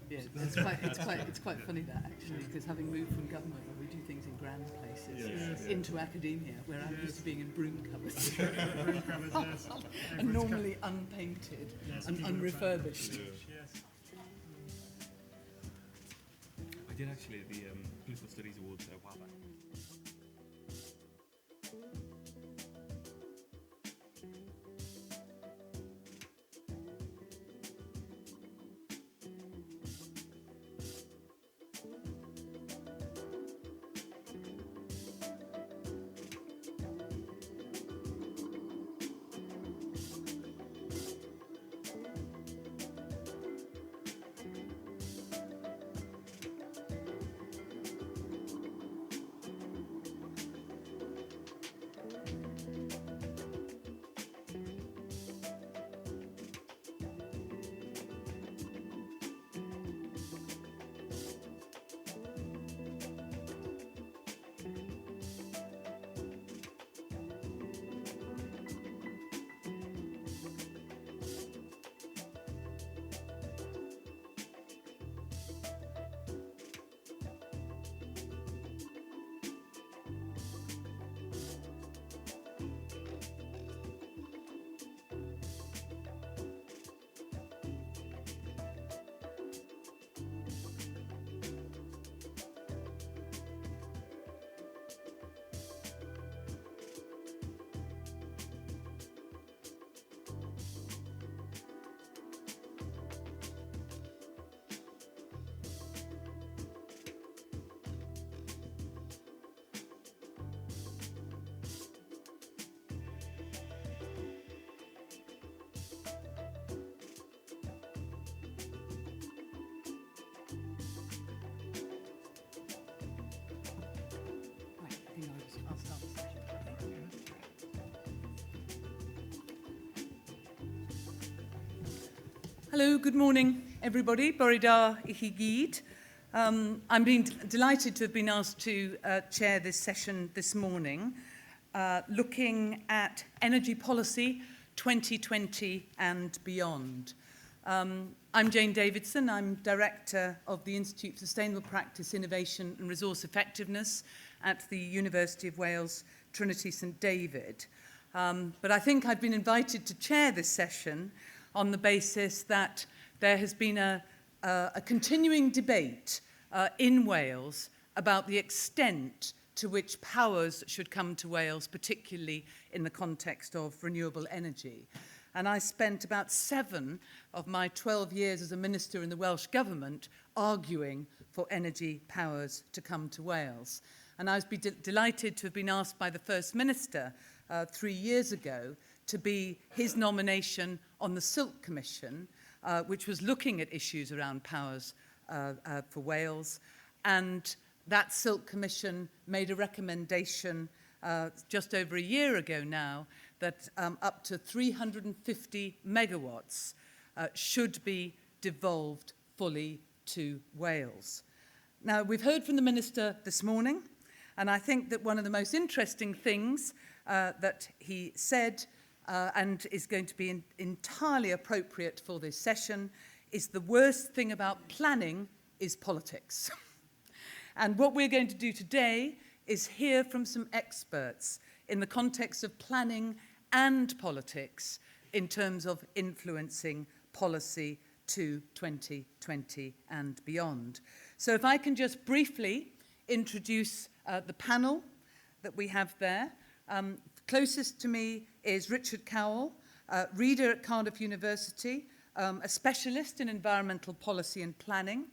Yeah, it's quite funny that actually, because having moved from government where we do things in grand places into academia, where I'm used to being in broom cupboards and normally unpainted and unrefurbished. I did actually at the Political Studies Awards a while back. Right, I think I'll start the session. Hello, good morning, everybody. Borida Ihigid. I'm being delighted to have been asked to chair this session this morning, looking at energy policy 2020 and beyond. I'm Jane Davidson. I'm Director of the Institute for Sustainable Practice, Innovation and Resource Effectiveness at the University of Wales, Trinity St David. But I think I've been invited to chair this session on the basis that there has been a continuing debate in Wales about the extent to which powers should come to Wales, particularly in the context of renewable energy. And I spent about 7 of my 12 years as a minister in the Welsh Government arguing for energy powers to come to Wales. And I was delighted to have been asked by the First Minister 3 years ago to be his nomination on the Silk Commission, which was looking at issues around powers for Wales. And that Silk Commission made a recommendation just over a year ago now that up to 350 megawatts should be devolved fully to Wales. Now, we've heard from the Minister this morning, and I think that one of the most interesting things that he said and is going to be entirely appropriate for this session is the worst thing about planning is politics. And what we're going to do today is hear from some experts in the context of planning and politics in terms of influencing policy to 2020 and beyond. So if I can just briefly introduce the panel that we have there. Closest to me is Richard Cowell, reader at Cardiff University, a specialist in environmental policy and planning,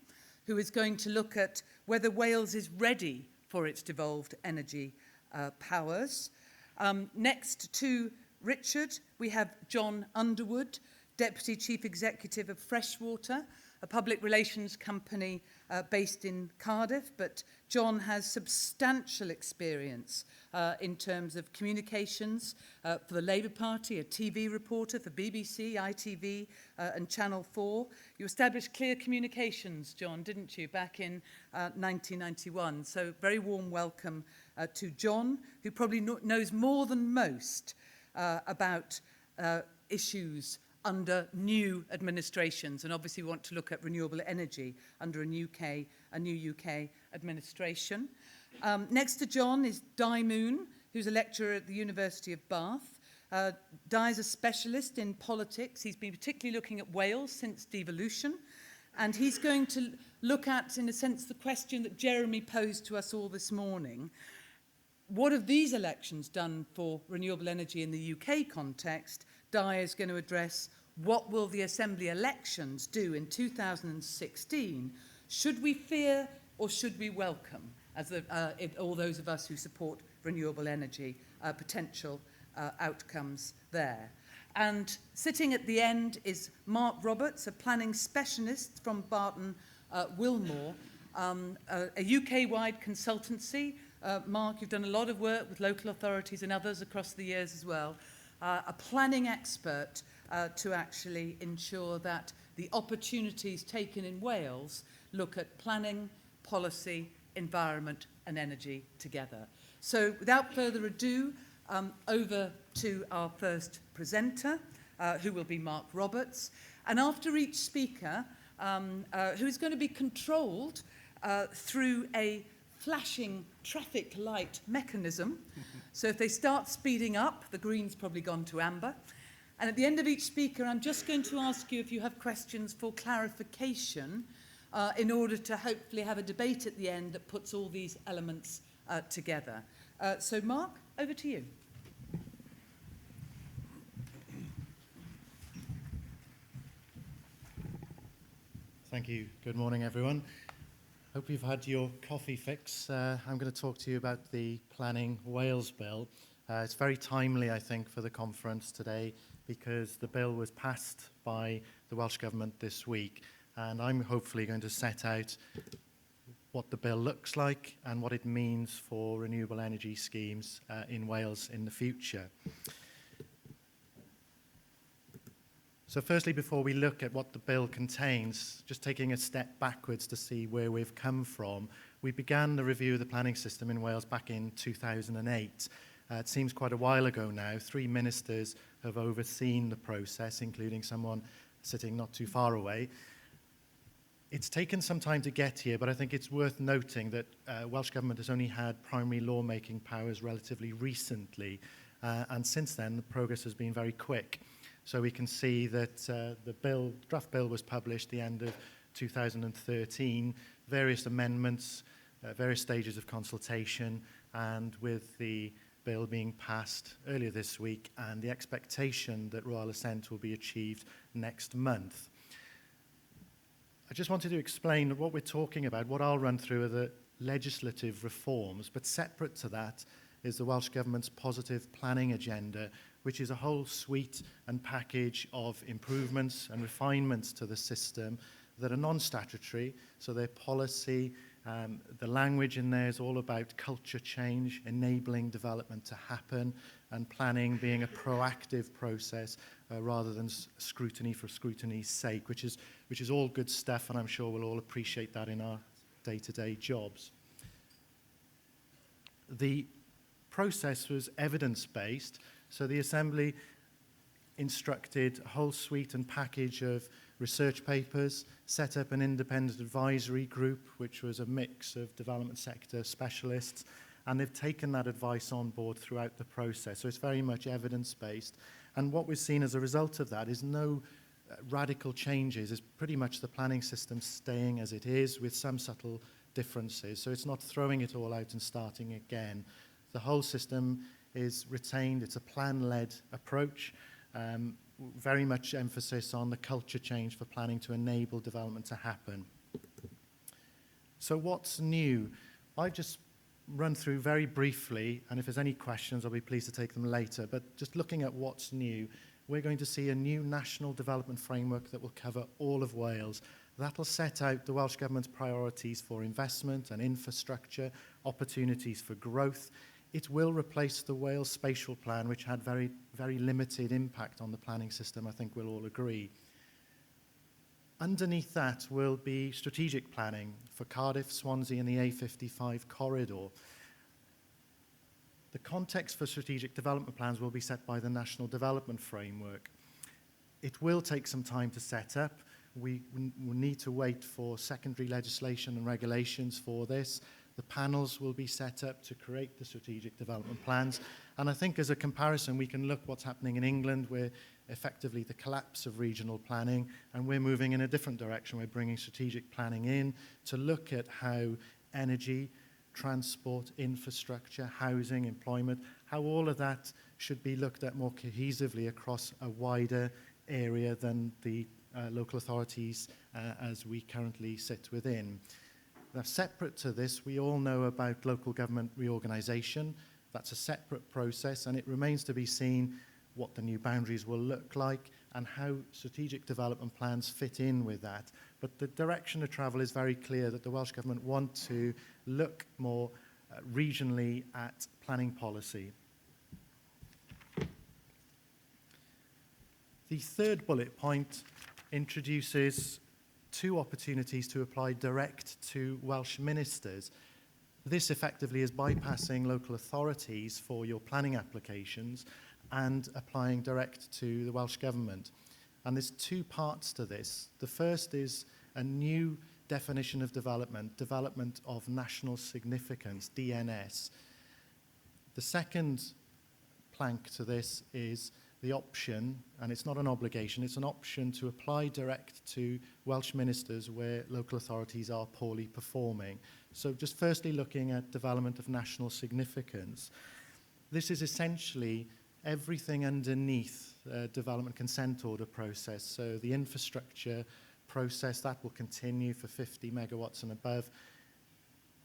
who is going to look at whether Wales is ready for its devolved energy powers. Next to Richard, we have John Underwood, Deputy Chief Executive of Freshwater, a public relations company based in Cardiff, but John has substantial experience in terms of communications for the Labour Party, a TV reporter for BBC, ITV and Channel 4. You established Clear Communications, John, didn't you, back in 1991. So very warm welcome to John, who probably knows more than most about issues under new administrations. And obviously we want to look at renewable energy under a new UK administration. Next to John is Di Moon, who's a lecturer at the University of Bath. Di is a specialist in politics. He's been particularly looking at Wales since devolution. And he's going to look at, in a sense, the question that Jeremy posed to us all this morning. What have these elections done for renewable energy in the UK context? Di is going to address what will the Assembly elections do in 2016? Should we fear or should we welcome, as all those of us who support renewable energy, potential outcomes there? And sitting at the end is Mark Roberts, a planning specialist from Barton Wilmore, a UK-wide consultancy. Mark, you've done a lot of work with local authorities and others across the years as well. A planning expert to actually ensure that the opportunities taken in Wales look at planning, policy, environment and energy together. So without further ado, over to our first presenter, who will be Mark Roberts. And after each speaker, who's going to be controlled through a flashing traffic light mechanism. So if they start speeding up, the green's probably gone to amber. And at the end of each speaker, I'm just going to ask you if you have questions for clarification in order to hopefully have a debate at the end that puts all these elements together. So Mark, over to you. Thank you. Good morning, everyone. Hope you've had your coffee fix. I'm going to talk to you about the Planning Wales Bill. It's very timely, I think, for the conference today because the bill was passed by the Welsh Government this week, and I'm hopefully going to set out what the bill looks like and what it means for renewable energy schemes in Wales in the future. So firstly, before we look at what the bill contains, just taking a step backwards to see where we've come from, we began the review of the planning system in Wales back in 2008. It seems quite a while ago now. 3 ministers have overseen the process, including someone sitting not too far away. It's taken some time to get here, but I think it's worth noting that Welsh Government has only had primary lawmaking powers relatively recently, and since then the progress has been very quick. So we can see that the draft bill was published the end of 2013, various amendments, various stages of consultation, and with the bill being passed earlier this week and the expectation that royal assent will be achieved next month. I just wanted to explain what we're talking about. What I'll run through are the legislative reforms, but separate to that is the Welsh Government's positive planning agenda, which is a whole suite and package of improvements and refinements to the system that are non-statutory. So their policy, the language in there is all about culture change, enabling development to happen, and planning being a proactive process rather than scrutiny for scrutiny's sake, which is all good stuff, and I'm sure we'll all appreciate that in our day-to-day jobs. The process was evidence-based, so the Assembly instructed a whole suite and package of research papers, set up an independent advisory group, which was a mix of development sector specialists, and they've taken that advice on board throughout the process. So it's very much evidence-based. And what we've seen as a result of that is no radical changes. It's pretty much the planning system staying as it is with some subtle differences. So it's not throwing it all out and starting again. The whole system is retained. It's a plan-led approach, very much emphasis on the culture change for planning to enable development to happen. So what's new? I've just run through very briefly, and if there's any questions, I'll be pleased to take them later, but just looking at what's new, we're going to see a new national development framework that will cover all of Wales. That'll set out the Welsh Government's priorities for investment and infrastructure, opportunities for growth. It will replace the Wales Spatial Plan, which had very, very limited impact on the planning system, I think we'll all agree. Underneath that will be strategic planning for Cardiff, Swansea and the A55 corridor. The context for strategic development plans will be set by the National Development Framework. It will take some time to set up. We will need to wait for secondary legislation and regulations for this. The panels will be set up to create the strategic development plans. And I think as a comparison, we can look what's happening in England, where effectively the collapse of regional planning, and we're moving in a different direction. We're bringing strategic planning in to look at how energy, transport, infrastructure, housing, employment, how all of that should be looked at more cohesively across a wider area than the local authorities as we currently sit within. Now, separate to this, we all know about local government reorganisation. That's a separate process, and it remains to be seen what the new boundaries will look like and how strategic development plans fit in with that. But the direction of travel is very clear, that the Welsh Government want to look more regionally at planning policy. The third bullet point introduces 2 opportunities to apply direct to Welsh ministers. This effectively is bypassing local authorities for your planning applications and applying direct to the Welsh Government. And there's 2 parts to this. The first is a new definition of development of national significance, DNS. The second plank to this is the option, and it's not an obligation, it's an option to apply direct to Welsh ministers where local authorities are poorly performing. So just firstly looking at development of national significance, this is essentially everything underneath the development consent order process. So the infrastructure process, that will continue for 50 megawatts and above.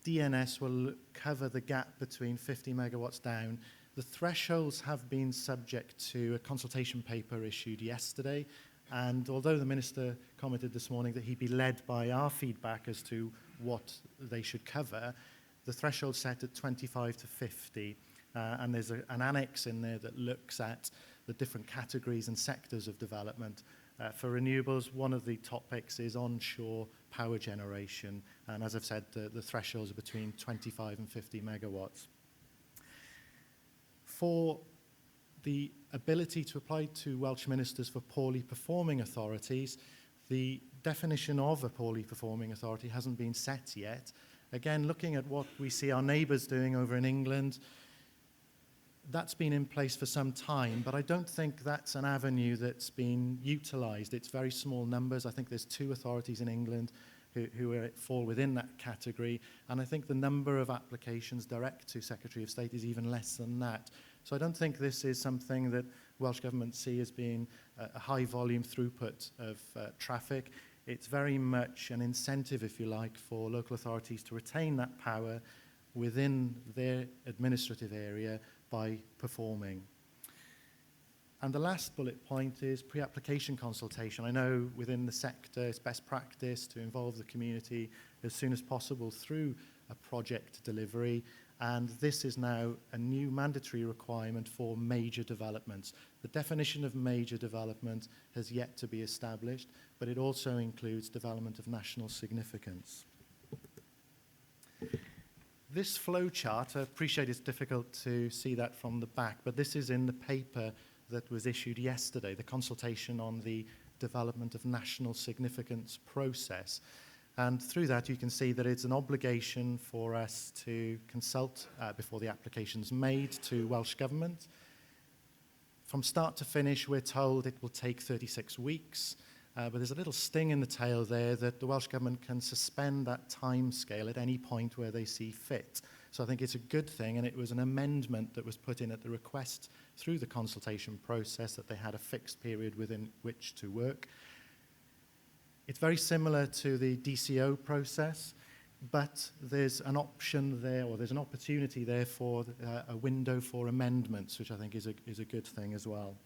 DNS will cover the gap between 50 megawatts down. The thresholds have been subject to a consultation paper issued yesterday, and although the Minister commented this morning that he'd be led by our feedback as to what they should cover, the threshold set at 25 to 50, and there's an annex in there that looks at the different categories and sectors of development. For renewables, one of the topics is onshore power generation, and as I've said, the thresholds are between 25 and 50 megawatts. For the ability to apply to Welsh ministers for poorly performing authorities, the definition of a poorly performing authority hasn't been set yet. Again, looking at what we see our neighbours doing over in England, that's been in place for some time, but I don't think that's an avenue that's been utilised. It's very small numbers. I think there's 2 authorities in England who fall within that category, and I think the number of applications direct to Secretary of State is even less than that. So I don't think this is something that Welsh Government see as being a high volume throughput of traffic. It's very much an incentive, if you like, for local authorities to retain that power within their administrative area by performing. And the last bullet point is pre-application consultation. I know within the sector it's best practice to involve the community as soon as possible through a project delivery, and this is now a new mandatory requirement for major developments. The definition of major development has yet to be established, but it also includes development of national significance. This flow chart, I appreciate it's difficult to see that from the back, but this is in the paper that was issued yesterday, the consultation on the development of national significance process. And through that, you can see that it's an obligation for us to consult before the application's made to Welsh Government. From start to finish, we're told it will take 36 weeks, but there's a little sting in the tail there that the Welsh Government can suspend that time scale at any point where they see fit. So I think it's a good thing, and it was an amendment that was put in at the request through the consultation process that they had a fixed period within which to work. It's very similar to the DCO process, but there's an option there, or there's an opportunity there for a window for amendments, which I think is a good thing as well.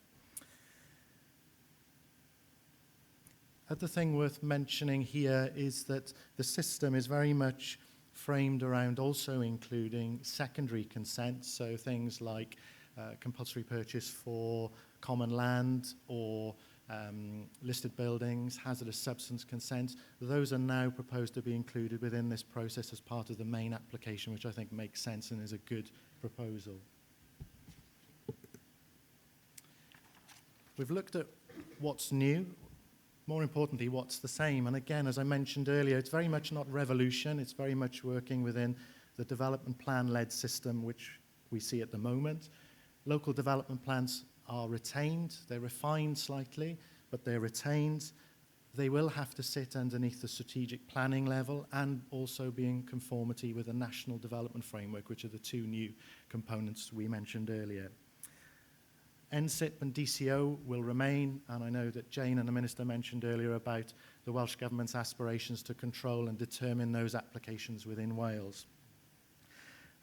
Other thing worth mentioning here is that the system is very much framed around also including secondary consent, so things like compulsory purchase for common land or listed buildings, hazardous substance consents. Those are now proposed to be included within this process as part of the main application, which I think makes sense and is a good proposal. We've looked at what's new, more importantly, what's the same. And again, as I mentioned earlier, it's very much not revolution. It's very much working within the development plan-led system which we see at the moment. Local development plans are retained. They're refined slightly, but they're retained. They will have to sit underneath the strategic planning level and also be in conformity with the National Development Framework, which are the two new components we mentioned earlier. NSIP and DCO will remain, and I know that Jane and the Minister mentioned earlier about the Welsh Government's aspirations to control and determine those applications within Wales.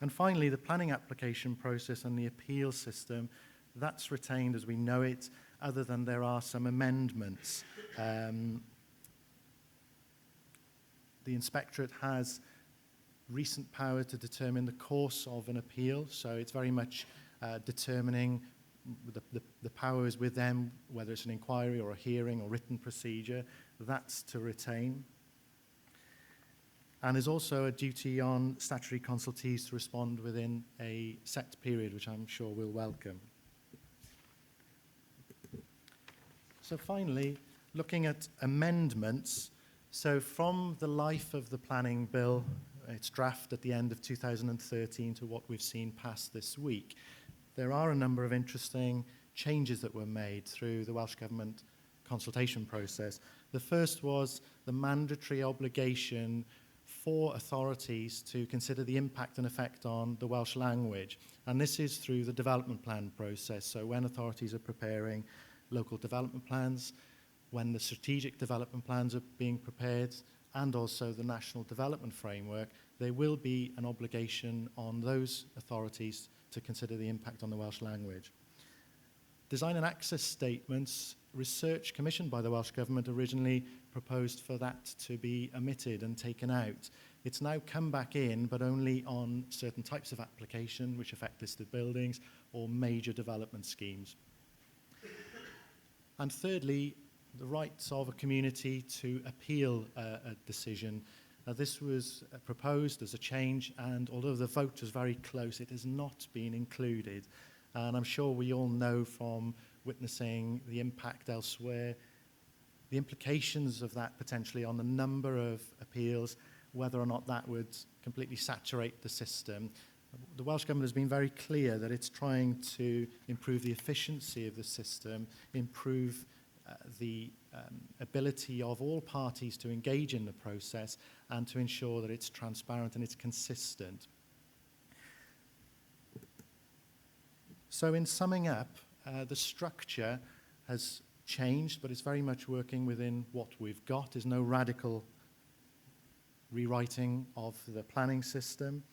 And finally, the planning application process and the appeal system, that's retained as we know it, other than there are some amendments. The Inspectorate has recent power to determine the course of an appeal, so it's very much determining the power is with them, whether it's an inquiry or a hearing or written procedure. That's to retain. And there's also a duty on statutory consultees to respond within a set period, which I'm sure we'll welcome. So finally, looking at amendments, so from the life of the planning bill, its draft at the end of 2013 to what we've seen passed this week, there are a number of interesting changes that were made through the Welsh Government consultation process. The first was the mandatory obligation for authorities to consider the impact and effect on the Welsh language. And this is through the development plan process. So when authorities are preparing local development plans, when the strategic development plans are being prepared, and also the National Development Framework, there will be an obligation on those authorities to consider the impact on the Welsh language. Design and access statements, research commissioned by the Welsh Government originally proposed for that to be omitted and taken out. It's now come back in, but only on certain types of application which affect listed buildings or major development schemes. And thirdly, the rights of a community to appeal a decision. This was proposed as a change, and although the vote was very close, it has not been included. And I'm sure we all know from witnessing the impact elsewhere, the implications of that potentially on the number of appeals, whether or not that would completely saturate the system. The Welsh Government has been very clear that it's trying to improve the efficiency of the system, improve the ability of all parties to engage in the process, and to ensure that it's transparent and it's consistent. So in summing up, the structure has changed, but it's very much working within what we've got. There's no radical rewriting of the planning system.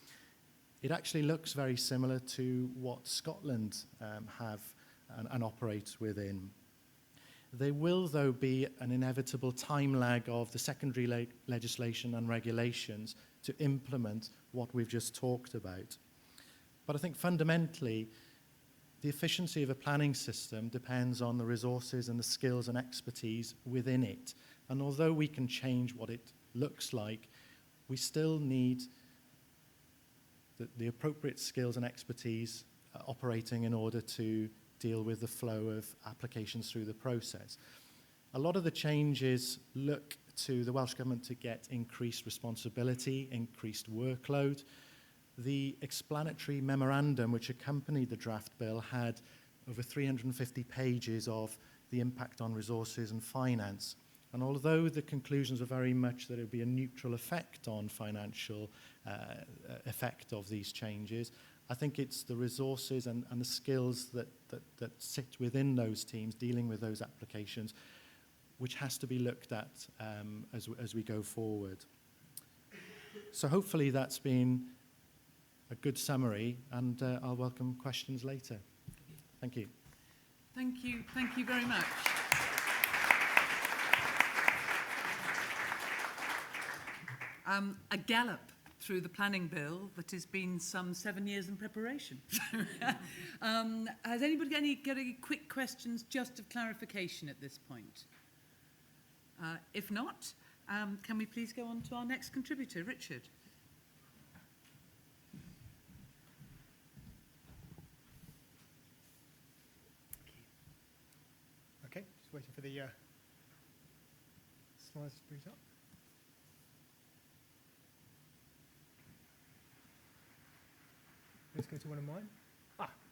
It actually looks very similar to what Scotland have and operates within. There will, though, be an inevitable time lag of the secondary legislation and regulations to implement what we've just talked about. But I think fundamentally, the efficiency of a planning system depends on the resources and the skills and expertise within it. And although we can change what it looks like, we still need the appropriate skills and expertise operating in order to deal with the flow of applications through the process. A lot of the changes look to the Welsh Government to get increased responsibility, increased workload. The explanatory memorandum which accompanied the draft bill had over 350 pages of the impact on resources and finance. And although the conclusions are very much that it would be a neutral effect on financial effect of these changes, I think it's the resources and the skills that sit within those teams dealing with those applications which has to be looked at as we go forward. So hopefully that's been a good summary, and I'll welcome questions later. Thank you. Thank you very much. A gallop through the planning bill that has been some 7 years in preparation. Has anybody got any quick questions just of clarification at this point? If not, can we please go on to our next contributor, Richard? Okay, Just waiting for the slides to boot up. Let's go to one of mine.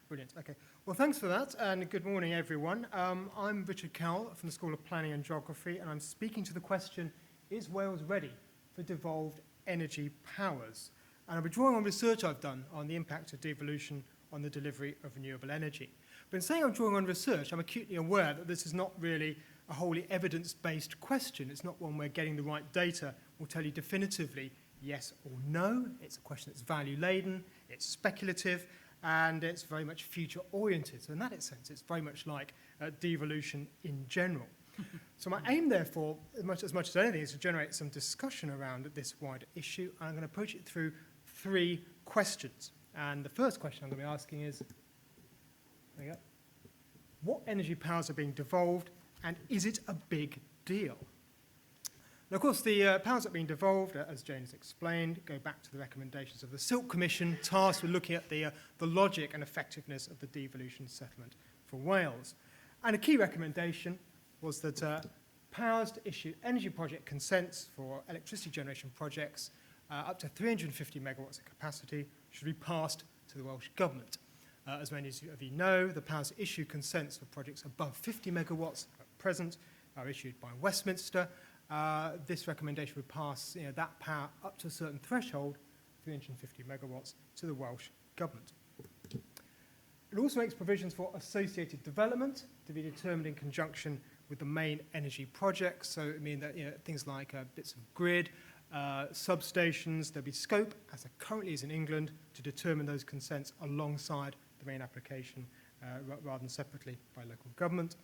Brilliant. Okay. Well, thanks for that, and good morning, everyone. I'm Richard Cowell from the School of Planning and Geography, and I'm speaking to the question, is Wales ready for devolved energy powers? And I'll be drawing on research I've done on the impact of devolution on the delivery of renewable energy. But in saying I'm drawing on research, I'm acutely aware that this is not really a wholly evidence-based question. It's not one where getting the right data will tell you definitively yes or no. It's a question that's value-laden, it's speculative, and it's very much future-oriented. So in that sense, it's very much like devolution in general. So my aim, therefore, as much as anything, is to generate some discussion around this wider issue. I'm going to approach it through 3 questions. And the first question I'm going to be asking is, there you go, what energy powers are being devolved, and is it a big deal? Now, of course, the powers that are being devolved, as Jane has explained, go back to the recommendations of the Silk Commission, tasked with looking at the logic and effectiveness of the devolution settlement for Wales. And a key recommendation was that powers to issue energy project consents for electricity generation projects up to 350 megawatts of capacity should be passed to the Welsh Government. As many of you know, the powers to issue consents for projects above 50 megawatts at present are issued by Westminster. This recommendation would pass that power up to a certain threshold, 350 megawatts, to the Welsh Government. It also makes provisions for associated development to be determined in conjunction with the main energy projects. So it means that things like bits of grid, substations, there'll be scope, as there currently is in England, to determine those consents alongside the main application rather than separately by local government.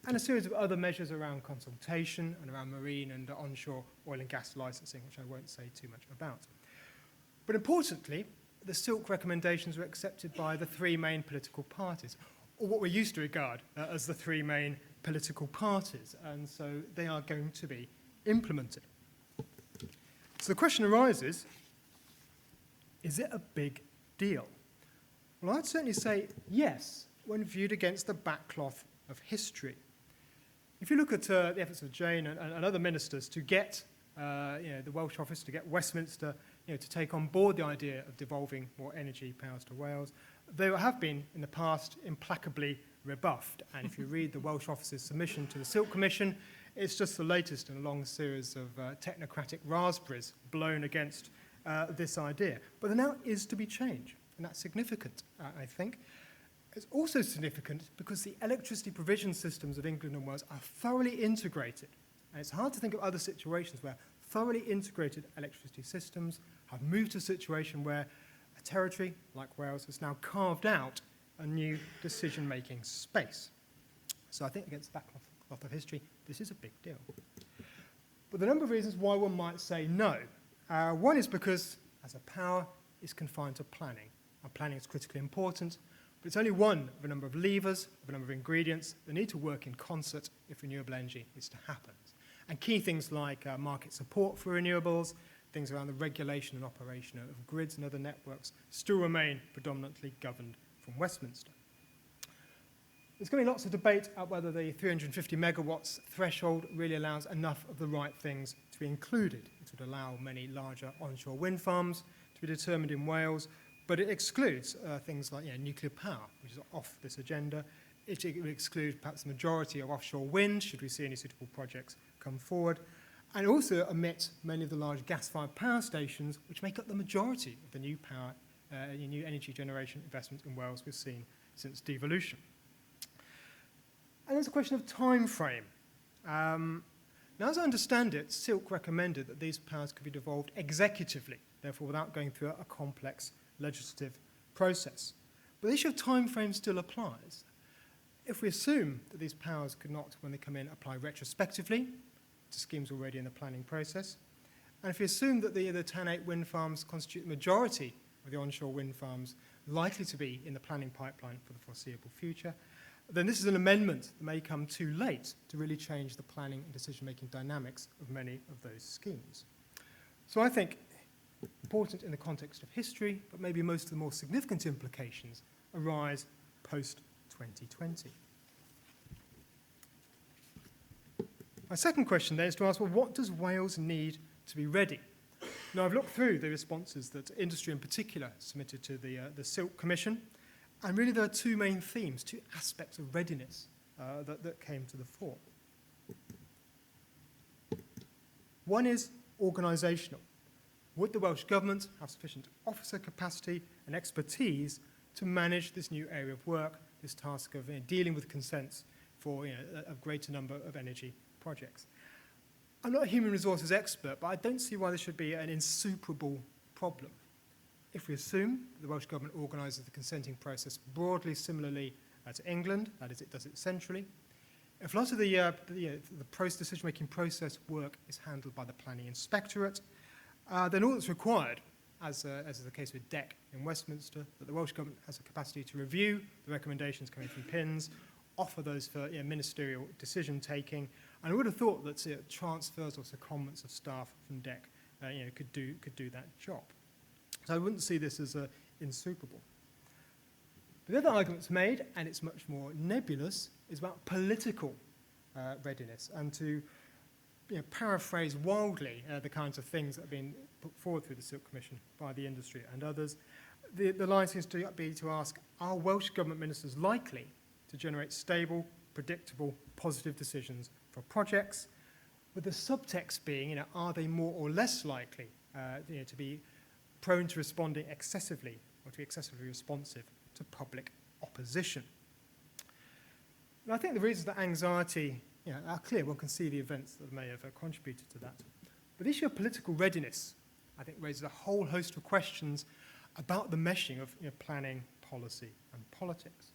And a series of other measures around consultation and around marine and onshore oil and gas licensing, which I won't say too much about. But importantly, the Silk recommendations were accepted by the 3 main political parties, or what we used to regard as the 3 main political parties, and so they are going to be implemented. So the question arises, is it a big deal? Well, I'd certainly say yes, when viewed against the backcloth of history. If you look at the efforts of Jane and other ministers to get the Welsh Office, to get Westminster to take on board the idea of devolving more energy powers to Wales, they have been in the past implacably rebuffed. And if you read the Welsh Office's submission to the Silk Commission, it's just the latest in a long series of technocratic raspberries blown against this idea. But there now is to be change, and that's significant, I think. It's also significant because the electricity provision systems of England and Wales are thoroughly integrated. And it's hard to think of other situations where thoroughly integrated electricity systems have moved to a situation where a territory like Wales has now carved out a new decision-making space. So I think against the backcloth of history, this is a big deal. But there are a number of reasons why one might say no. One is because, as a power, is confined to planning. And planning is critically important, but it's only one of a number of levers, of a number of ingredients that need to work in concert if renewable energy is to happen. And key things like market support for renewables, things around the regulation and operation of grids and other networks still remain predominantly governed from Westminster. There's going to be lots of debate about whether the 350 megawatts threshold really allows enough of the right things to be included. It would allow many larger onshore wind farms to be determined in Wales, but it excludes things like nuclear power, which is off this agenda. It would exclude perhaps the majority of offshore wind, should we see any suitable projects come forward, and also omit many of the large gas-fired power stations, which make up the majority of the new power, new energy generation investment in Wales we've seen since devolution. And there's a question of time frame. Now, as I understand it, Silk recommended that these powers could be devolved executively, therefore without going through a complex legislative process. But the issue of time frame still applies. If we assume that these powers could not, when they come in, apply retrospectively to schemes already in the planning process, and if we assume that the TAN8 wind farms constitute the majority of the onshore wind farms likely to be in the planning pipeline for the foreseeable future, then this is an amendment that may come too late to really change the planning and decision-making dynamics of many of those schemes. So I think important in the context of history, but maybe most of the more significant implications arise post-2020. My second question then is to ask, well, what does Wales need to be ready? Now, I've looked through the responses that industry in particular submitted to the Silk Commission, and really there are two main themes, two aspects of readiness that came to the fore. One is organisational. Would the Welsh Government have sufficient officer capacity and expertise to manage this new area of work, this task of dealing with consents for a greater number of energy projects? I'm not a human resources expert, but I don't see why this should be an insuperable problem. If we assume the Welsh Government organises the consenting process broadly similarly to England, that is, it does it centrally, if a lot of the decision-making process work is handled by the Planning Inspectorate, then all that's required, as is the case with DEC in Westminster, that the Welsh Government has a capacity to review the recommendations coming from PINS, offer those for ministerial decision-taking, and I would have thought that transfers or secondments of staff from DEC could do that job. So I wouldn't see this as insuperable. The other argument that's made, and it's much more nebulous, is about political readiness, and to paraphrase wildly the kinds of things that have been put forward through the Silk Commission by the industry and others. The line seems to be to ask, are Welsh Government ministers likely to generate stable, predictable, positive decisions for projects, with the subtext being, are they more or less likely to be prone to responding excessively or to be excessively responsive to public opposition? And I think the reasons that anxiety are clear. One can see the events that may have contributed to that. But the issue of political readiness, I think, raises a whole host of questions about the meshing of planning, policy, and politics.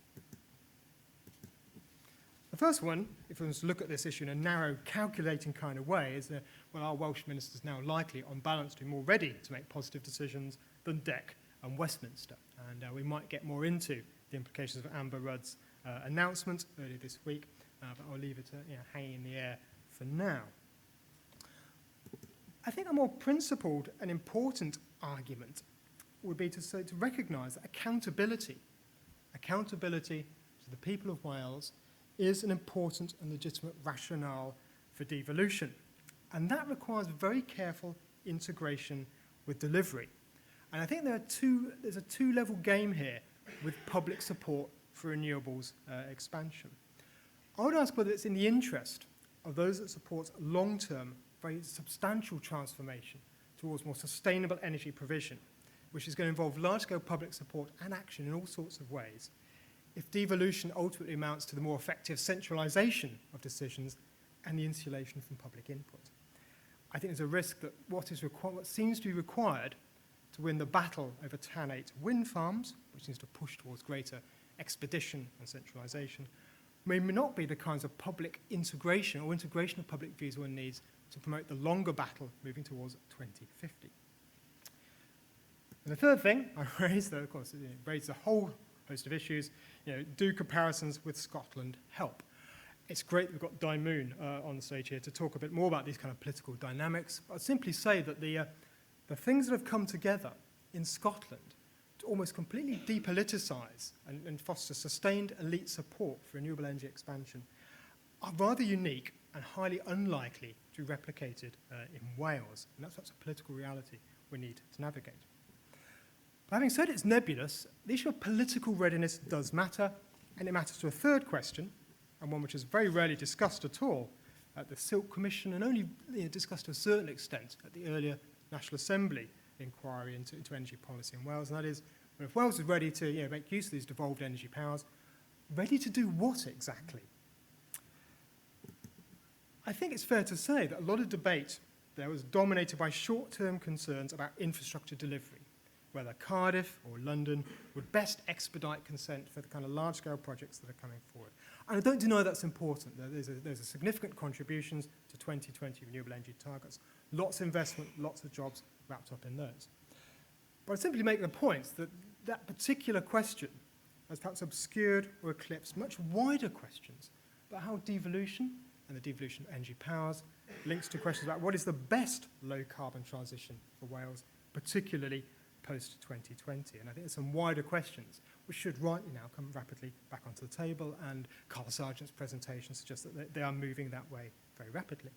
The first one, if we look at this issue in a narrow, calculating kind of way, is well, are Welsh ministers now likely, on balance, to be more ready to make positive decisions than DEC and Westminster? And we might get more into the implications of Amber Rudd's announcement earlier this week, but I'll leave it hanging in the air for now. I think a more principled and important argument would be to recognise that accountability to the people of Wales is an important and legitimate rationale for devolution. And that requires very careful integration with delivery. And I think there's a two-level game here with public support for renewables expansion. I would ask whether it's in the interest of those that support long-term, very substantial transformation towards more sustainable energy provision, which is going to involve large-scale public support and action in all sorts of ways, if devolution ultimately amounts to the more effective centralisation of decisions and the insulation from public input. I think there's a risk that what seems to be required to win the battle over TAN8 wind farms, which seems to push towards greater expedition and centralisation, may not be the kinds of public integration or integration of public views one needs to promote the longer battle moving towards 2050. And the third thing I raised, though, of course, it raises a whole host of issues. Do comparisons with Scotland help? It's great that we've got Di Moon on stage here to talk a bit more about these kind of political dynamics. But I'd simply say that the things that have come together in Scotland to almost completely depoliticise and foster sustained elite support for renewable energy expansion are rather unique and highly unlikely to be replicated in Wales. And that's a political reality we need to navigate. But having said it's nebulous, the issue of political readiness does matter, and it matters to a third question, and one which is very rarely discussed at all at the Silk Commission and only discussed to a certain extent at the earlier National Assembly inquiry into energy policy in Wales, and that is, well, if Wales is ready to make use of these devolved energy powers, ready to do what exactly? I think it's fair to say that a lot of debate there was dominated by short-term concerns about infrastructure delivery, whether Cardiff or London would best expedite consent for the kind of large-scale projects that are coming forward. And I don't deny that's important. There's a significant contributions to 2020 renewable energy targets. Lots of investment, lots of jobs wrapped up in those. But I simply make the point that that particular question has perhaps obscured or eclipsed much wider questions about how devolution and the devolution of energy powers links to questions about what is the best low-carbon transition for Wales, particularly post-2020. And I think there's some wider questions which should rightly now come rapidly back onto the table, and Carl Sargent's presentation suggests that they are moving that way very rapidly.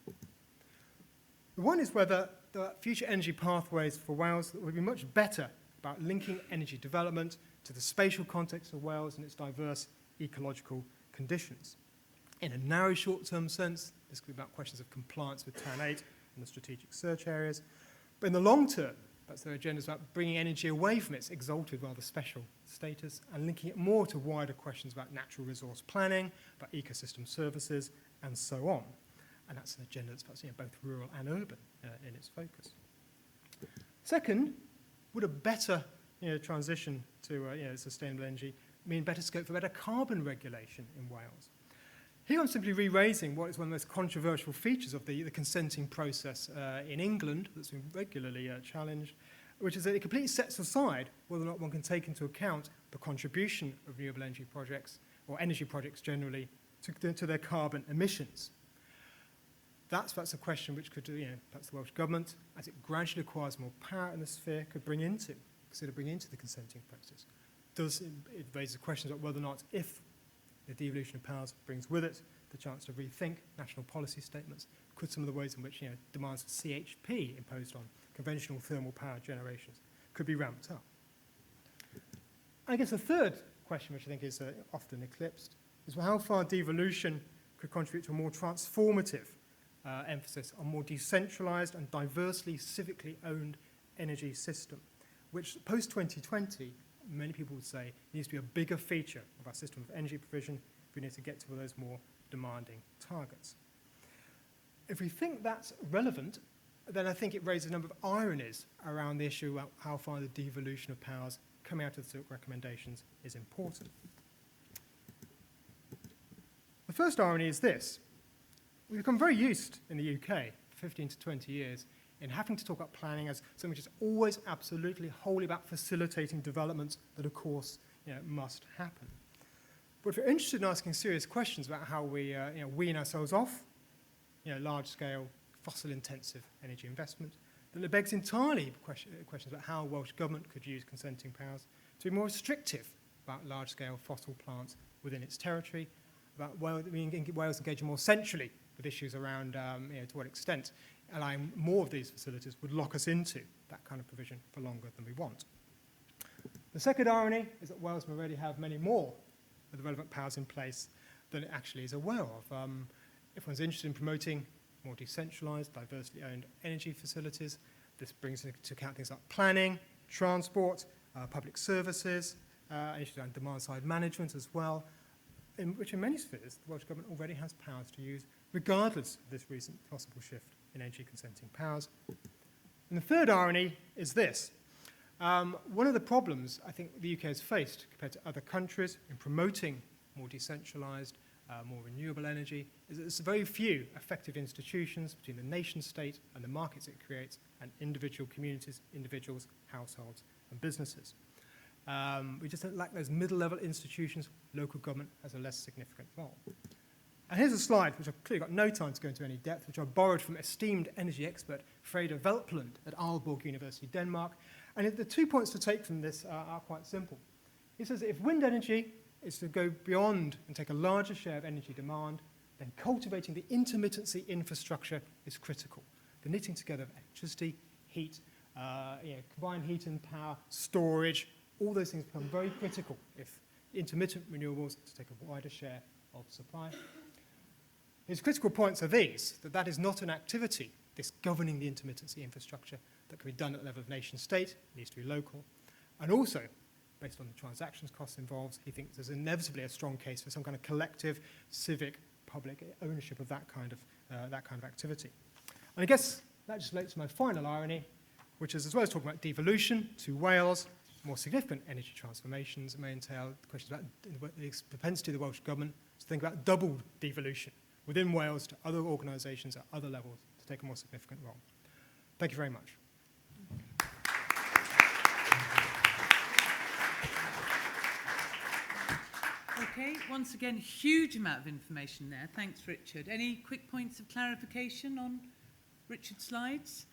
The one is whether the future energy pathways for Wales would be much better about linking energy development to the spatial context of Wales and its diverse ecological conditions. In a narrow short-term sense, this could be about questions of compliance with TAN 8 and the strategic search areas. But in the long term, that's their agenda, is about bringing energy away from its exalted, rather special status and linking it more to wider questions about natural resource planning, about ecosystem services, and so on. And that's an agenda that's perhaps, both rural and urban in its focus. Second, would a better transition to sustainable energy mean better scope for better carbon regulation in Wales? Here I'm simply re-raising what is one of the most controversial features of the consenting process in England that's been regularly challenged, which is that it completely sets aside whether or not one can take into account the contribution of renewable energy projects, or energy projects generally, to their carbon emissions. That's a question which could, perhaps the Welsh Government, as it gradually acquires more power in the sphere, could consider bringing into the consenting process. It raises questions about whether or not, if the devolution of powers brings with it the chance to rethink national policy statements, could some of the ways in which demands for CHP imposed on conventional thermal power generations could be ramped up. I guess the third question, which I think is often eclipsed, is how far devolution could contribute to a more transformative emphasis on more decentralized and diversely civically owned energy system, which post-2020, many people would say, needs to be a bigger feature of our system of energy provision if we need to get to those more demanding targets. If we think that's relevant, then I think it raises a number of ironies around the issue about how far the devolution of powers coming out of the Silk recommendations is important. The first irony is this. We've become very used in the UK, 15 to 20 years, in having to talk about planning as something which is always absolutely wholly about facilitating developments that, of course, must happen. But if you're interested in asking serious questions about how we wean ourselves off large-scale, fossil-intensive energy investment, then it begs entirely questions about how Welsh Government could use consenting powers to be more restrictive about large-scale fossil plants within its territory, about Wales engaging more centrally with issues around to what extent allowing more of these facilities would lock us into that kind of provision for longer than we want. The second irony is that Wales may already have many more of the relevant powers in place than it actually is aware of. If one's interested in promoting more decentralised, diversely owned energy facilities, this brings into account things like planning, transport, public services, issues around demand-side management as well, which in many spheres the Welsh Government already has powers to use, regardless of this recent possible shift in energy consenting powers. And the third irony is this. One of the problems I think the UK has faced compared to other countries in promoting more decentralised, more renewable energy is that there's very few effective institutions between the nation state and the markets it creates and individual communities, individuals, households and businesses. We just lack those middle-level institutions. Local government has a less significant role. And here's a slide, which I've clearly got no time to go into any depth, which I borrowed from esteemed energy expert Freda Velplund at Aalborg University, Denmark. And the 2 points to take from this are quite simple. He says that if wind energy is to go beyond and take a larger share of energy demand, then cultivating the intermittency infrastructure is critical. The knitting together of electricity, heat, combined heat and power, storage, all those things become very critical if intermittent renewables to take a wider share of supply. His critical points are these, that is not an activity, this governing the intermittency infrastructure, that can be done at the level of nation state, it needs to be local. And also, based on the transactions costs involved, he thinks there's inevitably a strong case for some kind of collective, civic, public ownership of that kind of activity. And I guess that just relates to my final irony, which is, as well as talking about devolution to Wales, more significant energy transformations may entail questions about the propensity of the Welsh Government to think about double devolution within Wales to other organisations at other levels to take a more significant role. Thank you very much. Okay, once again, huge amount of information there. Thanks, Richard. Any quick points of clarification on Richard's slides?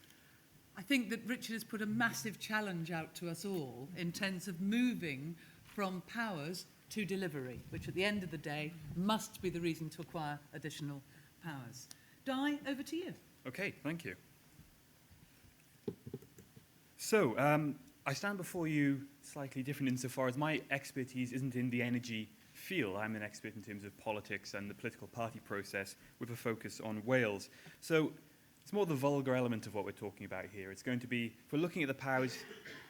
I think that Richard has put a massive challenge out to us all in terms of moving from powers to delivery, which at the end of the day must be the reason to acquire additional powers. Di, over to you. Okay, thank you. So, I stand before you slightly different insofar as my expertise isn't in the energy field. I'm an expert in terms of politics and the political party process with a focus on Wales. So, it's more the vulgar element of what we're talking about here. It's going to be, if we're looking at the powers,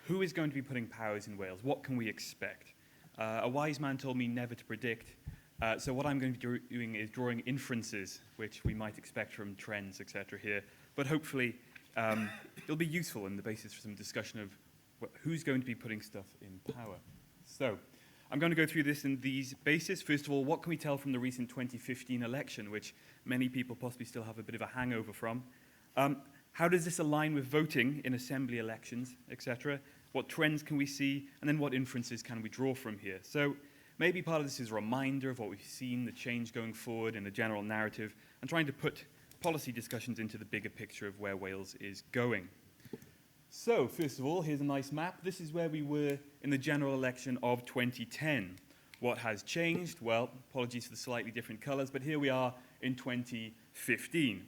who is going to be putting powers in Wales? What can we expect? A wise man told me never to predict. So what I'm going to be doing is drawing inferences, which we might expect from trends, etc. here. But hopefully, it'll be useful in the basis for some discussion of who's going to be putting stuff in power. So, I'm going to go through this in these bases. First of all, what can we tell from the recent 2015 election, which many people possibly still have a bit of a hangover from? How does this align with voting in assembly elections, etc.? What trends can we see? And then what inferences can we draw from here? So maybe part of this is a reminder of what we've seen, the change going forward in the general narrative, and trying to put policy discussions into the bigger picture of where Wales is going. So, first of all, here's a nice map. This is where we were in the general election of 2010. What has changed? Well, apologies for the slightly different colours, but here we are in 2015.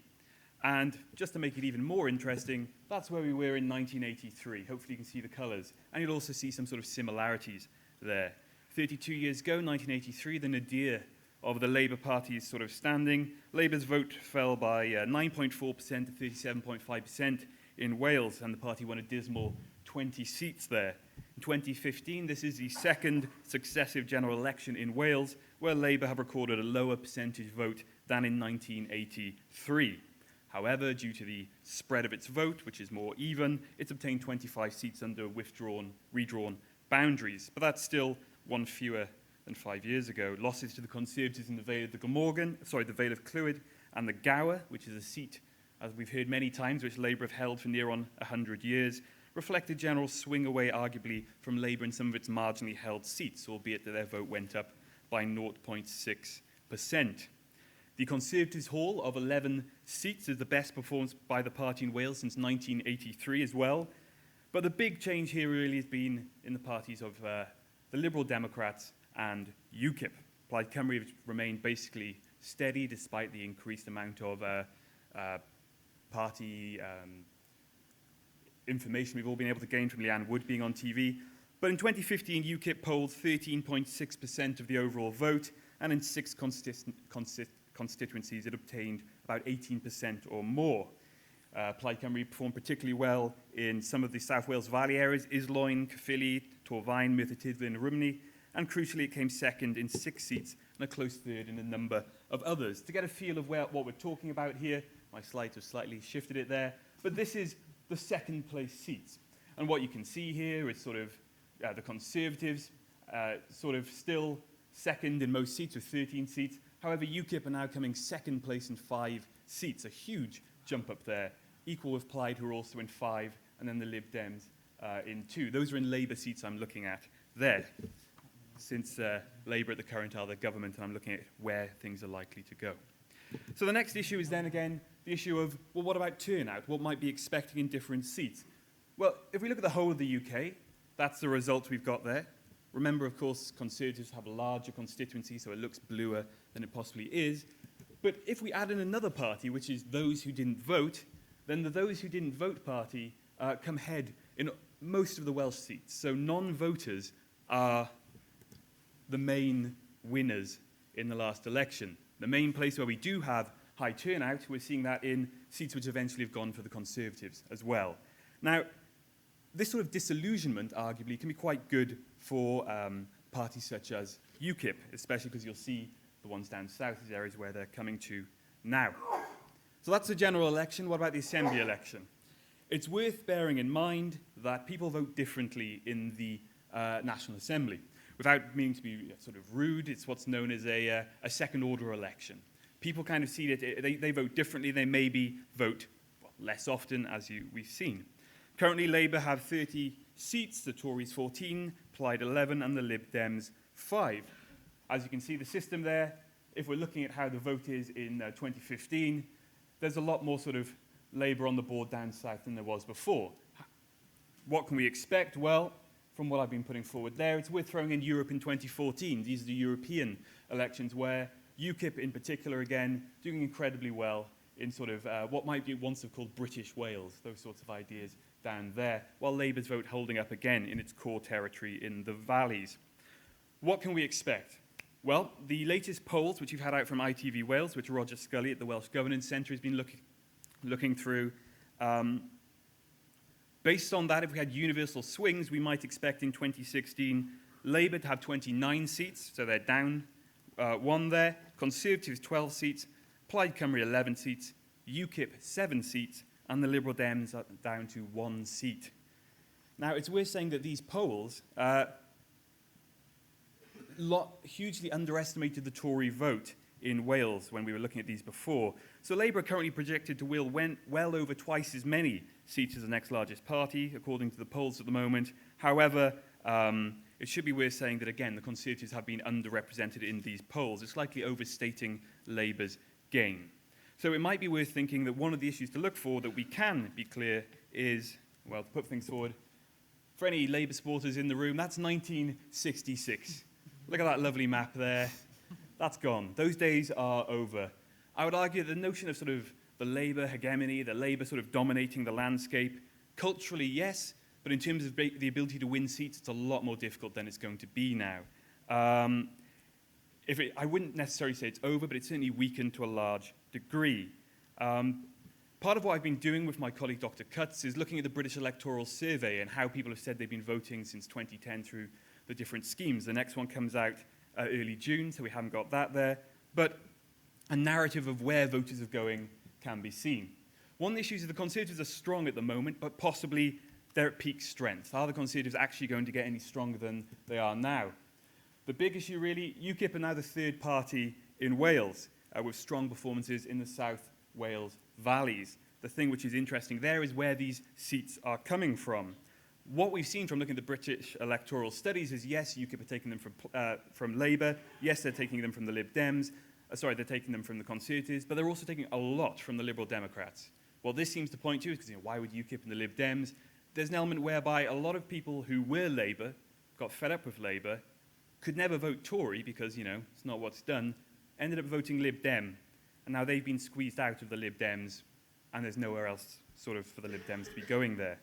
And just to make it even more interesting, that's where we were in 1983. Hopefully you can see the colours. And you'll also see some sort of similarities there. 32 years ago, 1983, the nadir of the Labour Party's sort of standing. Labour's vote fell by 9.4% to 37.5% in Wales, and the party won a dismal 20 seats there. In 2015, this is the second successive general election in Wales where Labour have recorded a lower percentage vote than in 1983. However, due to the spread of its vote, which is more even, it's obtained 25 seats under redrawn boundaries. But that's still one fewer than 5 years ago. Losses to the Conservatives in the Vale of the Vale of Clwyd and the Gower, which is a seat, as we've heard many times, which Labour have held for near on 100 years, reflect a general swing away, arguably, from Labour in some of its marginally held seats, albeit that their vote went up by 0.6%. The Conservatives' haul of 11 seats is the best performance by the party in Wales since 1983 as well. But the big change here really has been in the parties of the Liberal Democrats and UKIP. Plaid Cymru have remained basically steady despite the increased amount of party information we've all been able to gain from Leanne Wood being on TV. But in 2015, UKIP polled 13.6% of the overall vote, and in 6 constituencies, it obtained about 18% or more. Plaid Cymru performed particularly well in some of the South Wales Valley areas, Isloen, Caerphilly, Torfaen, Merthyr Tydfil and Rhymney, and crucially it came second in 6 seats and a close third in a number of others. To get a feel of what we're talking about here, my slides have slightly shifted it there, but this is the second place seats. And what you can see here is sort of the Conservatives sort of still second in most seats with 13 seats. However, UKIP are now coming second place in 5 seats, a huge jump up there, equal with Plaid, who are also in 5, and then the Lib Dems in 2. Those are in Labour seats I'm looking at there, since Labour at the current are the government, and I'm looking at where things are likely to go. So the next issue is then again the issue of, well, what about turnout? What might be expecting in different seats? Well, if we look at the whole of the UK, that's the result we've got there. Remember, of course, Conservatives have a larger constituency, so it looks bluer than it possibly is. But if we add in another party, which is those who didn't vote, then the those who didn't vote party come ahead in most of the Welsh seats. So non-voters are the main winners in the last election. The main place where we do have high turnout, we're seeing that in seats which eventually have gone for the Conservatives as well. Now, this sort of disillusionment, arguably, can be quite good for parties such as UKIP, especially because you'll see the ones down south as areas where they're coming to now. So that's the general election. What about the Assembly election? It's worth bearing in mind that people vote differently in the National Assembly. Without meaning to be sort of rude, it's what's known as a second-order election. People kind of see that they vote differently. They maybe vote less often, as we've seen. Currently, Labour have 30 seats, the Tories 14, Plaid 11, and the Lib Dems 5. As you can see, the system there, if we're looking at how the vote is in 2015, there's a lot more sort of Labour on the board down south than there was before. What can we expect? Well, from what I've been putting forward there, it's worth throwing in Europe in 2014. These are the European elections where UKIP in particular, again, doing incredibly well in sort of what might be once have called British Wales, those sorts of ideas down there, while Labour's vote holding up again in its core territory in the valleys. What can we expect? Well, the latest polls, which you've had out from ITV Wales, which Roger Scully at the Welsh Governance Centre has been looking through, based on that, if we had universal swings, we might expect in 2016 Labour to have 29 seats, so they're down one there, Conservatives 12 seats, Plaid Cymru 11 seats, UKIP 7 seats, and the Liberal Dems are down to 1 seat. Now, it's worth saying that these polls hugely underestimated the Tory vote in Wales when we were looking at these before. So Labour are currently projected to win well over twice as many seats as the next largest party, according to the polls at the moment. However, it should be worth saying that, again, the Conservatives have been underrepresented in these polls. It's likely overstating Labour's gain. So it might be worth thinking that one of the issues to look for that we can be clear is, well, to put things forward, for any Labour supporters in the room, that's 1966. Look at that lovely map there. That's gone. Those days are over. I would argue the notion of sort of the Labour hegemony, the Labour sort of dominating the landscape, culturally, yes, but in terms of the ability to win seats, it's a lot more difficult than it's going to be now. I wouldn't necessarily say it's over, but it's certainly weakened to a large degree. Part of what I've been doing with my colleague Dr. Cutts is looking at the British Electoral Survey and how people have said they've been voting since 2010 through the different schemes. The next one comes out early June, so we haven't got that there. But a narrative of where voters are going can be seen. One of the issues is the Conservatives are strong at the moment, but possibly they're at peak strength. Are the Conservatives actually going to get any stronger than they are now? The big issue really, UKIP are now the third party in Wales, with strong performances in the South Wales valleys. The thing which is interesting there is where these seats are coming from. What we've seen from looking at the British electoral studies is, yes, UKIP are taking them from Labour, yes, they're taking them from the Lib Dems, they're taking them from the Conservatives, but they're also taking a lot from the Liberal Democrats. What this seems to point to is, because why would UKIP and the Lib Dems? There's an element whereby a lot of people who were Labour, got fed up with Labour, could never vote Tory because, it's not what's done, ended up voting Lib Dem, and now they've been squeezed out of the Lib Dems, and there's nowhere else sort of for the Lib Dems to be going there.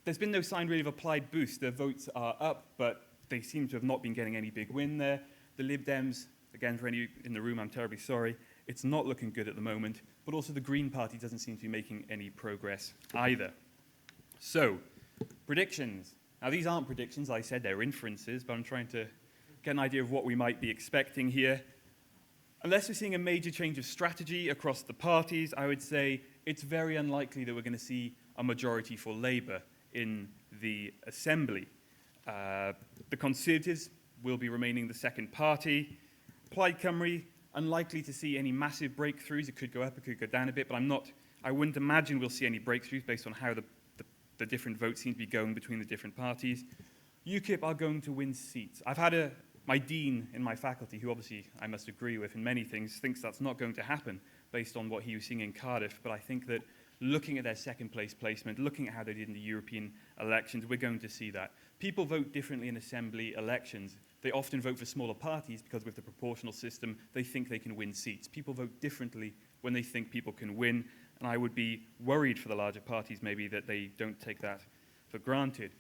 There's been no sign really of applied boost. Their votes are up, but they seem to have not been getting any big win there. The Lib Dems, again, for any in the room, I'm terribly sorry, it's not looking good at the moment, but also the Green Party doesn't seem to be making any progress either. So, predictions. Now, these aren't predictions, like I said, they're inferences, but I'm trying to get an idea of what we might be expecting here. Unless we're seeing a major change of strategy across the parties, I would say it's very unlikely that we're going to see a majority for Labour in the Assembly. The Conservatives will be remaining the second party. Plaid Cymru, unlikely to see any massive breakthroughs. It could go up, it could go down a bit, but I wouldn't imagine we'll see any breakthroughs based on how the different votes seem to be going between the different parties. UKIP are going to win seats. I've had my dean in my faculty, who obviously I must agree with in many things, thinks that's not going to happen based on what he was seeing in Cardiff, but I think that looking at their second place placement, looking at how they did in the European elections, we're going to see that. People vote differently in assembly elections. They often vote for smaller parties because with the proportional system, they think they can win seats. People vote differently when they think people can win, and I would be worried for the larger parties maybe that they don't take that for granted.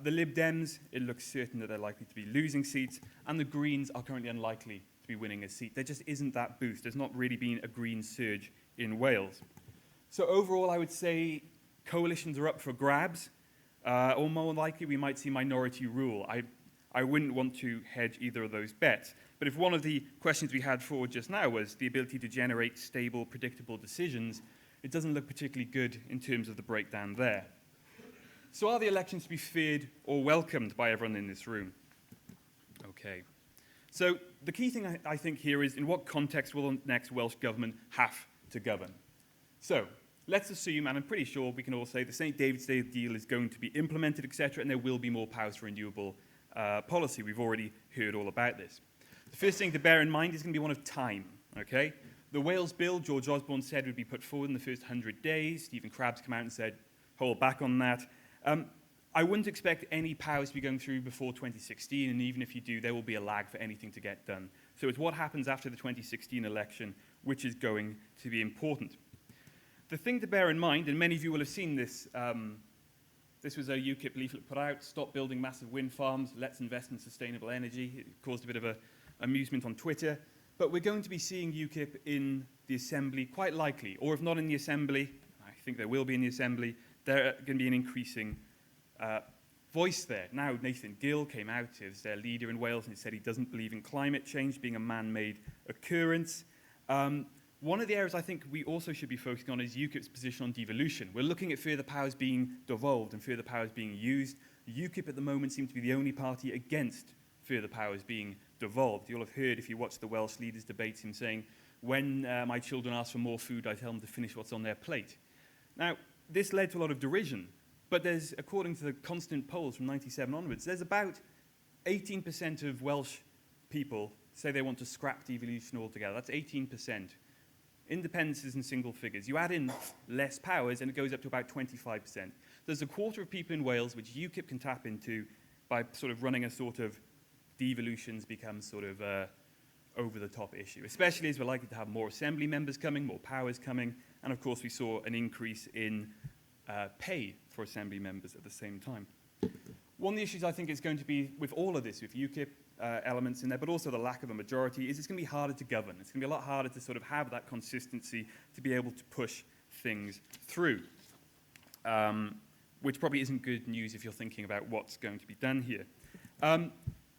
The Lib Dems, it looks certain that they're likely to be losing seats, and the Greens are currently unlikely to be winning a seat. There just isn't that boost. There's not really been a Green surge in Wales. So overall, I would say coalitions are up for grabs, or more likely we might see minority rule. I wouldn't want to hedge either of those bets. But if one of the questions we had forward just now was the ability to generate stable, predictable decisions, it doesn't look particularly good in terms of the breakdown there. So are the elections to be feared or welcomed by everyone in this room? Okay. So the key thing I think here is in what context will the next Welsh government have to govern? So let's assume, and I'm pretty sure we can all say, the St David's Day deal is going to be implemented, etc., and there will be more powers for renewable policy. We've already heard all about this. The first thing to bear in mind is going to be one of time, okay? The Wales bill, George Osborne said, would be put forward in the first 100 days. Stephen Crabb's come out and said, hold back on that. I wouldn't expect any powers to be going through before 2016, and even if you do, there will be a lag for anything to get done. So it's what happens after the 2016 election which is going to be important. The thing to bear in mind, and many of you will have seen this, this was a UKIP leaflet put out, stop building massive wind farms, let's invest in sustainable energy. It caused a bit of amusement on Twitter. But we're going to be seeing UKIP in the Assembly quite likely, or if not in the Assembly, I think there will be in the Assembly, there going to be an increasing voice there. Now, Nathan Gill came out as their leader in Wales and he said he doesn't believe in climate change being a man-made occurrence. One of the areas I think we also should be focusing on is UKIP's position on devolution. We're looking at further powers being devolved and further powers being used. UKIP at the moment seems to be the only party against further powers being devolved. You'll have heard, if you watch the Welsh leaders' debates, him saying, when my children ask for more food, I tell them to finish what's on their plate. Now, this led to a lot of derision, but there's, according to the constant polls from 97 onwards, there's about 18% of Welsh people say they want to scrap devolution altogether. That's 18%. Independence is in single figures. You add in less powers and it goes up to about 25%. There's a quarter of people in Wales which UKIP can tap into by sort of running a sort of devolutions becomes sort of over-the-top issue, especially as we're likely to have more assembly members coming, more powers coming, and of course we saw an increase in pay for assembly members at the same time. One of the issues I think is going to be with all of this, with UKIP elements in there, but also the lack of a majority, is it's going to be harder to govern. It's going to be a lot harder to sort of have that consistency to be able to push things through, which probably isn't good news if you're thinking about what's going to be done here.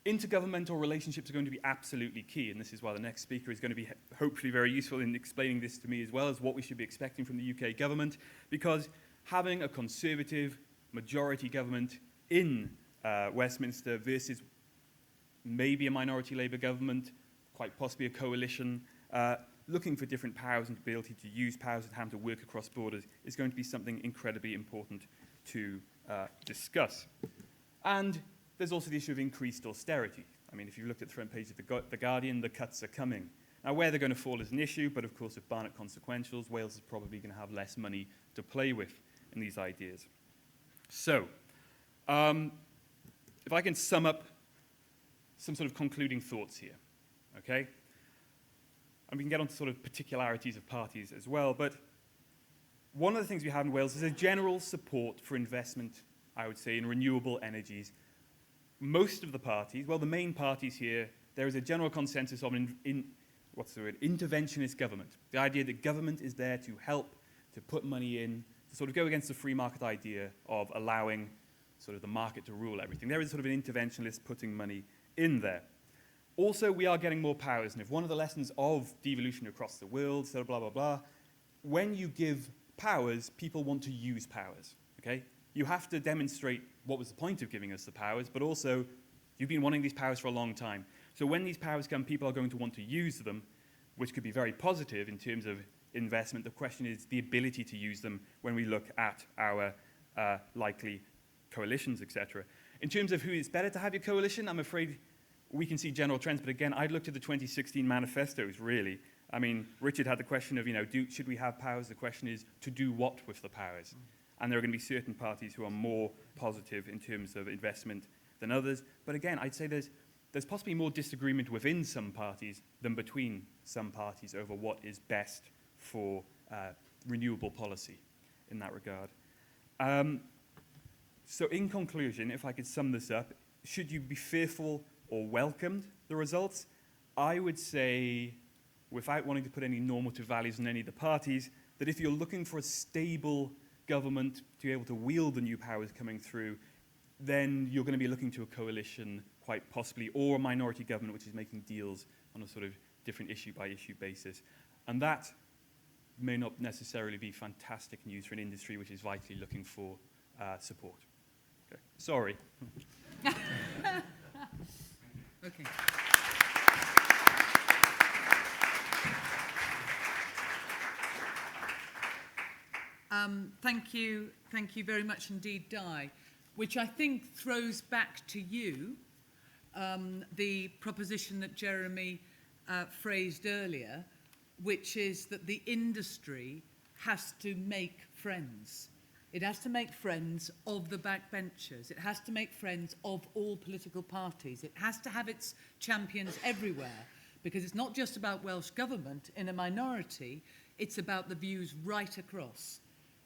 Intergovernmental relationships are going to be absolutely key, and this is why the next speaker is going to be hopefully very useful in explaining this to me as well as what we should be expecting from the UK government, because having a Conservative majority government in Westminster versus maybe a minority Labour government, quite possibly a coalition, looking for different powers and the ability to use powers and having to work across borders is going to be something incredibly important to discuss. And there's also the issue of increased austerity. I mean, if you looked at the front page of The Guardian, the cuts are coming. Now, where they're going to fall is an issue, but of course, with Barnett consequentials, Wales is probably going to have less money to play with in these ideas. So, if I can sum up some sort of concluding thoughts here, okay? And we can get on to sort of particularities of parties as well, but one of the things we have in Wales is a general support for investment, I would say, in renewable energies. Most of the parties, well, the main parties here, there is a general consensus on interventionist government. The idea that government is there to help, to put money in, to sort of go against the free market idea of allowing sort of the market to rule everything. There is sort of an interventionist putting money in there. Also, we are getting more powers, and if one of the lessons of devolution across the world, so blah, blah, blah, when you give powers, people want to use powers, okay? You have to demonstrate what was the point of giving us the powers, but also you've been wanting these powers for a long time. So when these powers come, people are going to want to use them, which could be very positive in terms of investment. The question is the ability to use them when we look at our likely coalitions, etc. In terms of who is better to have your coalition, I'm afraid we can see general trends, but again, I'd looked at the 2016 manifestos, really. I mean, Richard had the question of, should we have powers? The question is, to do what with the powers? And there are going to be certain parties who are more positive in terms of investment than others. But again, I'd say there's possibly more disagreement within some parties than between some parties over what is best for renewable policy in that regard. So in conclusion, if I could sum this up, should you be fearful or welcomed the results? I would say, without wanting to put any normative values on any of the parties, that if you're looking for a stable government to be able to wield the new powers coming through, then you're going to be looking to a coalition, quite possibly, or a minority government which is making deals on a sort of different issue-by-issue basis. And that may not necessarily be fantastic news for an industry which is vitally looking for support. Okay. Sorry. Okay. Thank you very much indeed, Di, which I think throws back to you the proposition that Jeremy phrased earlier, which is that the industry has to make friends. It has to make friends of the backbenchers. It has to make friends of all political parties. It has to have its champions everywhere. because it's not just about Welsh Government in a minority, it's about the views right across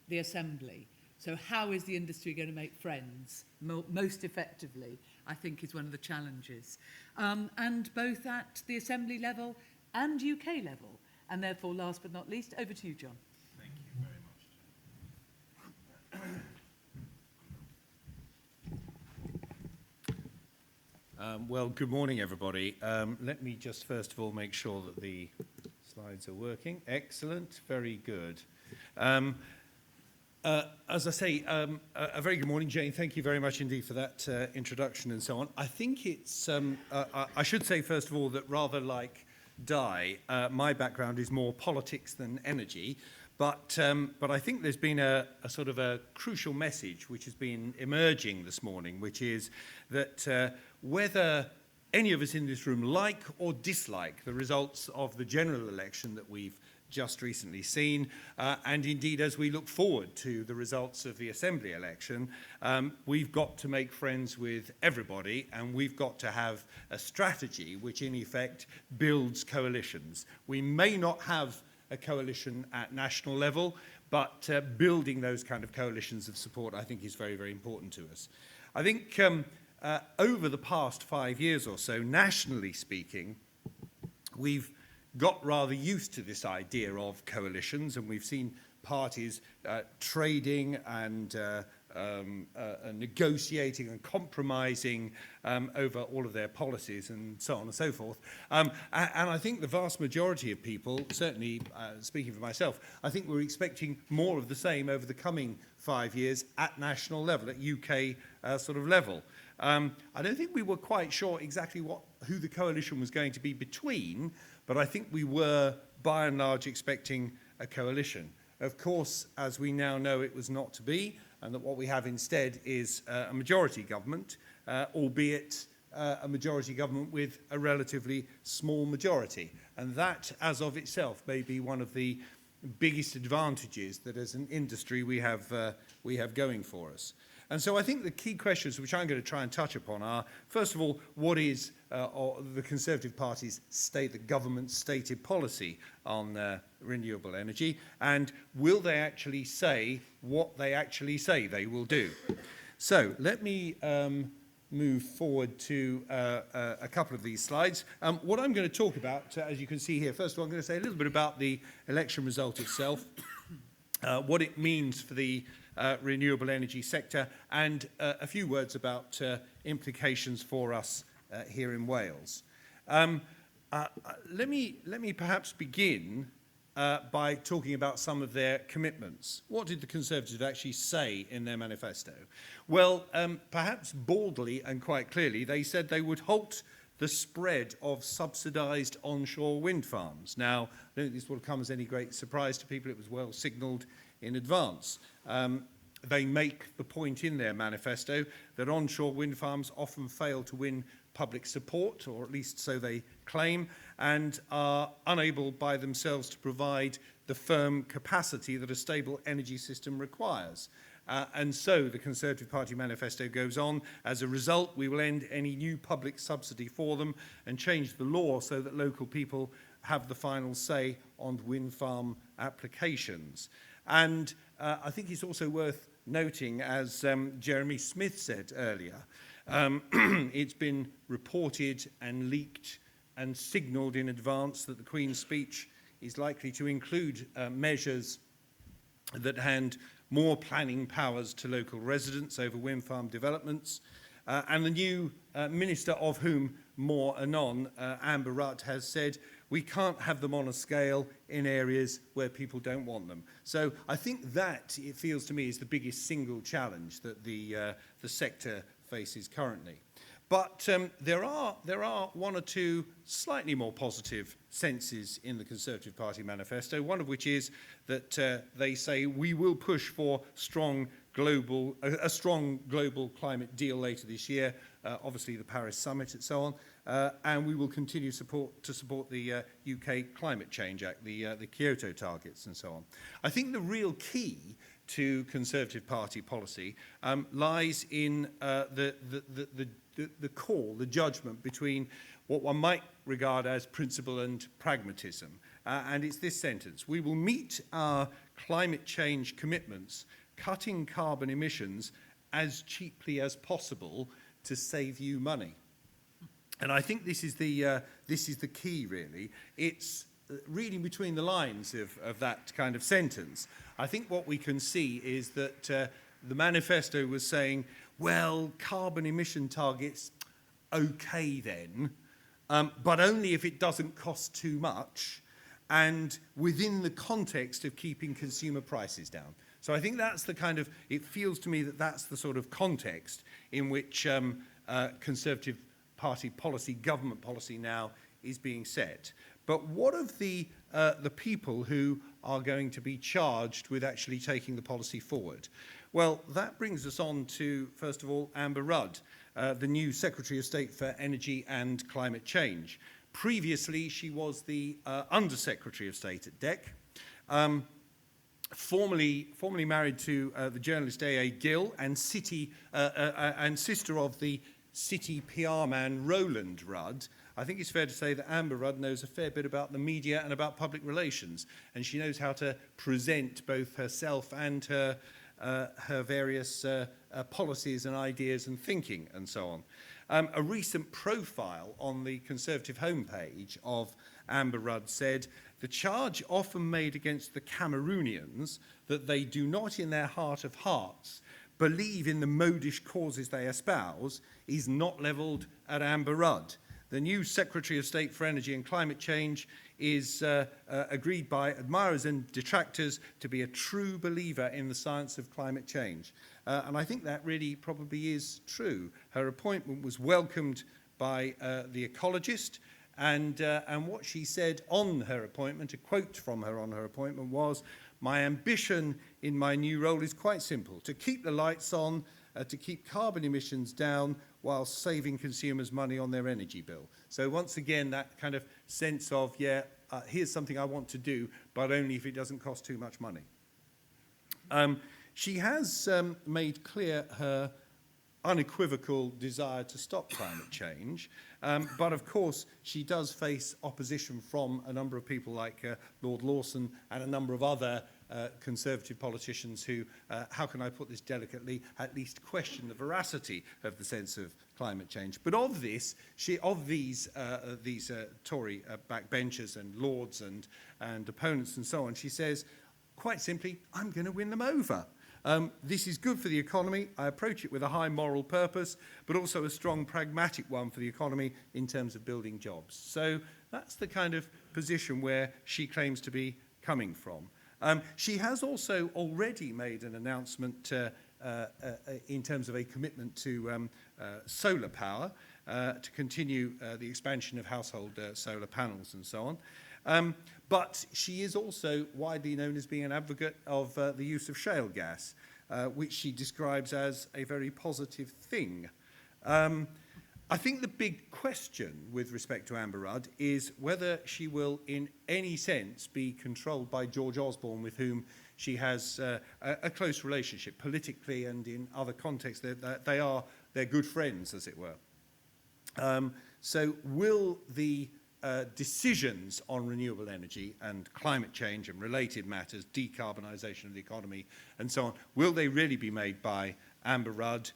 the Assembly. So how is the industry going to make friends most effectively, I think, is one of the challenges. And both at the Assembly level and UK level. And therefore, last but not least, over to you, John. Thank you very much. Well, good morning, everybody. Let me just first of all make sure that the slides are working. Excellent, very good. As I say, a very good morning, Jane. Thank you very much indeed for that introduction and so on. I think it's, I should say first of all that rather like Di, my background is more politics than energy, but I think there's been a sort of a crucial message which has been emerging this morning, which is that whether any of us in this room like or dislike the results of the general election that we've just recently seen, and indeed as we look forward to the results of the Assembly election, we've got to make friends with everybody, and we've got to have a strategy which in effect builds coalitions. We may not have a coalition at national level, but building those kind of coalitions of support I think is very, very important to us. I think over the past 5 years or so, nationally speaking, we've got rather used to this idea of coalitions, and we've seen parties trading and negotiating and compromising over all of their policies and so on and so forth. And I think the vast majority of people, certainly speaking for myself, I think we're expecting more of the same over the coming 5 years at national level, at UK sort of level. I don't think we were quite sure exactly who the coalition was going to be between, but I think we were, by and large, expecting a coalition. Of course, as we now know, it was not to be, and that what we have instead is a majority government, albeit a majority government with a relatively small majority. And that, as of itself, may be one of the biggest advantages that as an industry we have going for us. And so I think the key questions which I'm going to try and touch upon are, first of all, what is the Conservative Party's the government's stated policy on renewable energy, and will they actually say what they actually say they will do? So let me move forward to a couple of these slides. What I'm going to talk about, as you can see here, first of all, I'm going to say a little bit about the election result itself, what it means for the renewable energy sector, and a few words about implications for us here in Wales. Let me perhaps begin by talking about some of their commitments. What did the Conservatives actually say in their manifesto? Well, perhaps baldly and quite clearly, they said they would halt the spread of subsidised onshore wind farms. Now, I don't think this will come as any great surprise to people. It was well signalled in advance. They make the point in their manifesto that onshore wind farms often fail to win public support, or at least so they claim, and are unable by themselves to provide the firm capacity that a stable energy system requires. And so the Conservative Party manifesto goes on, as a result, we will end any new public subsidy for them and change the law so that local people have the final say on wind farm applications. And I think it's also worth noting, as Jeremy Smith said earlier, it's been reported and leaked and signalled in advance that the Queen's speech is likely to include measures that hand more planning powers to local residents over wind farm developments. And the new Minister, of whom more anon, Amber Rudd, has said, we can't have them on a scale in areas where people don't want them. So I think that, it feels to me, is the biggest single challenge that the sector faces currently. But there are one or two slightly more positive senses in the Conservative Party manifesto, one of which is that they say we will push for a strong global climate deal later this year, obviously the Paris Summit and so on, and we will continue to support the UK Climate Change Act, the Kyoto targets and so on. I think the real key to Conservative Party policy lies in the call, the judgment between what one might regard as principle and pragmatism. And it's this sentence: we will meet our climate change commitments, cutting carbon emissions as cheaply as possible to save you money. And I think this is the key, really. It's reading between the lines of that kind of sentence. I think what we can see is that the manifesto was saying, well, carbon emission targets, okay then, but only if it doesn't cost too much and within the context of keeping consumer prices down. So I think that's the kind of, it feels to me that that's the sort of context in which Conservative Party policy, government policy now is being set. But what of the people who are going to be charged with actually taking the policy forward? Well, that brings us on to, first of all, Amber Rudd, the new Secretary of State for Energy and Climate Change. Previously, she was the Under-Secretary of State at DEC, formerly married to the journalist A.A. Gill and sister of the City PR man Roland Rudd. I think it's fair to say that Amber Rudd knows a fair bit about the media and about public relations, and she knows how to present both herself and her various policies and ideas and thinking and so on. A recent profile on the Conservative homepage of Amber Rudd said, the charge often made against the Cameroonians that they do not in their heart of hearts believe in the modish causes they espouse is not levelled at Amber Rudd. The new Secretary of State for Energy and Climate Change is agreed by admirers and detractors to be a true believer in the science of climate change. And I think that really probably is true. Her appointment was welcomed by the ecologist, and what she said on her appointment, a quote from her on her appointment was, "My ambition in my new role is quite simple, to keep the lights on, to keep carbon emissions down while saving consumers money on their energy bill." So once again, that kind of sense of, here's something I want to do, but only if it doesn't cost too much money. She has made clear her unequivocal desire to stop climate change, but of course she does face opposition from a number of people like Lord Lawson and a number of other Conservative politicians who, how can I put this delicately, at least question the veracity of the sense of climate change. But of this, these Tory backbenchers and lords and opponents and so on, she says, quite simply, I'm going to win them over. This is good for the economy. I approach it with a high moral purpose, but also a strong pragmatic one for the economy in terms of building jobs. So that's the kind of position where she claims to be coming from. She has also already made an announcement in terms of a commitment to solar power, to continue the expansion of household solar panels and so on. But she is also widely known as being an advocate of the use of shale gas, which she describes as a very positive thing. I think the big question with respect to Amber Rudd is whether she will in any sense be controlled by George Osborne, with whom she has a close relationship politically and in other contexts. They're good friends, as it were. So will the decisions on renewable energy and climate change and related matters, decarbonisation of the economy and so on, will they really be made by Amber Rudd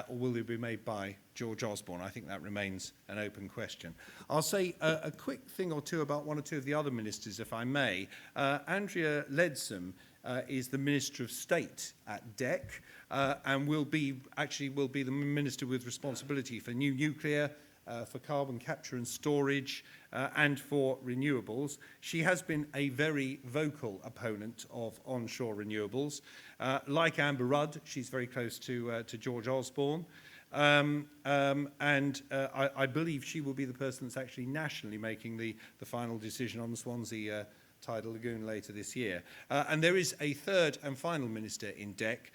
or will they be made by George Osborne? I think that remains an open question. I'll say a quick thing or two about one or two of the other ministers, if I may. Andrea Leadsom is the Minister of State at DEC and will be the minister with responsibility for new nuclear, for carbon capture and storage, and for renewables. She has been a very vocal opponent of onshore renewables. Like Amber Rudd, she's very close to George Osborne. I believe she will be the person that's actually nationally making the final decision on the Swansea tidal lagoon later this year. And there is a third and final minister in DEC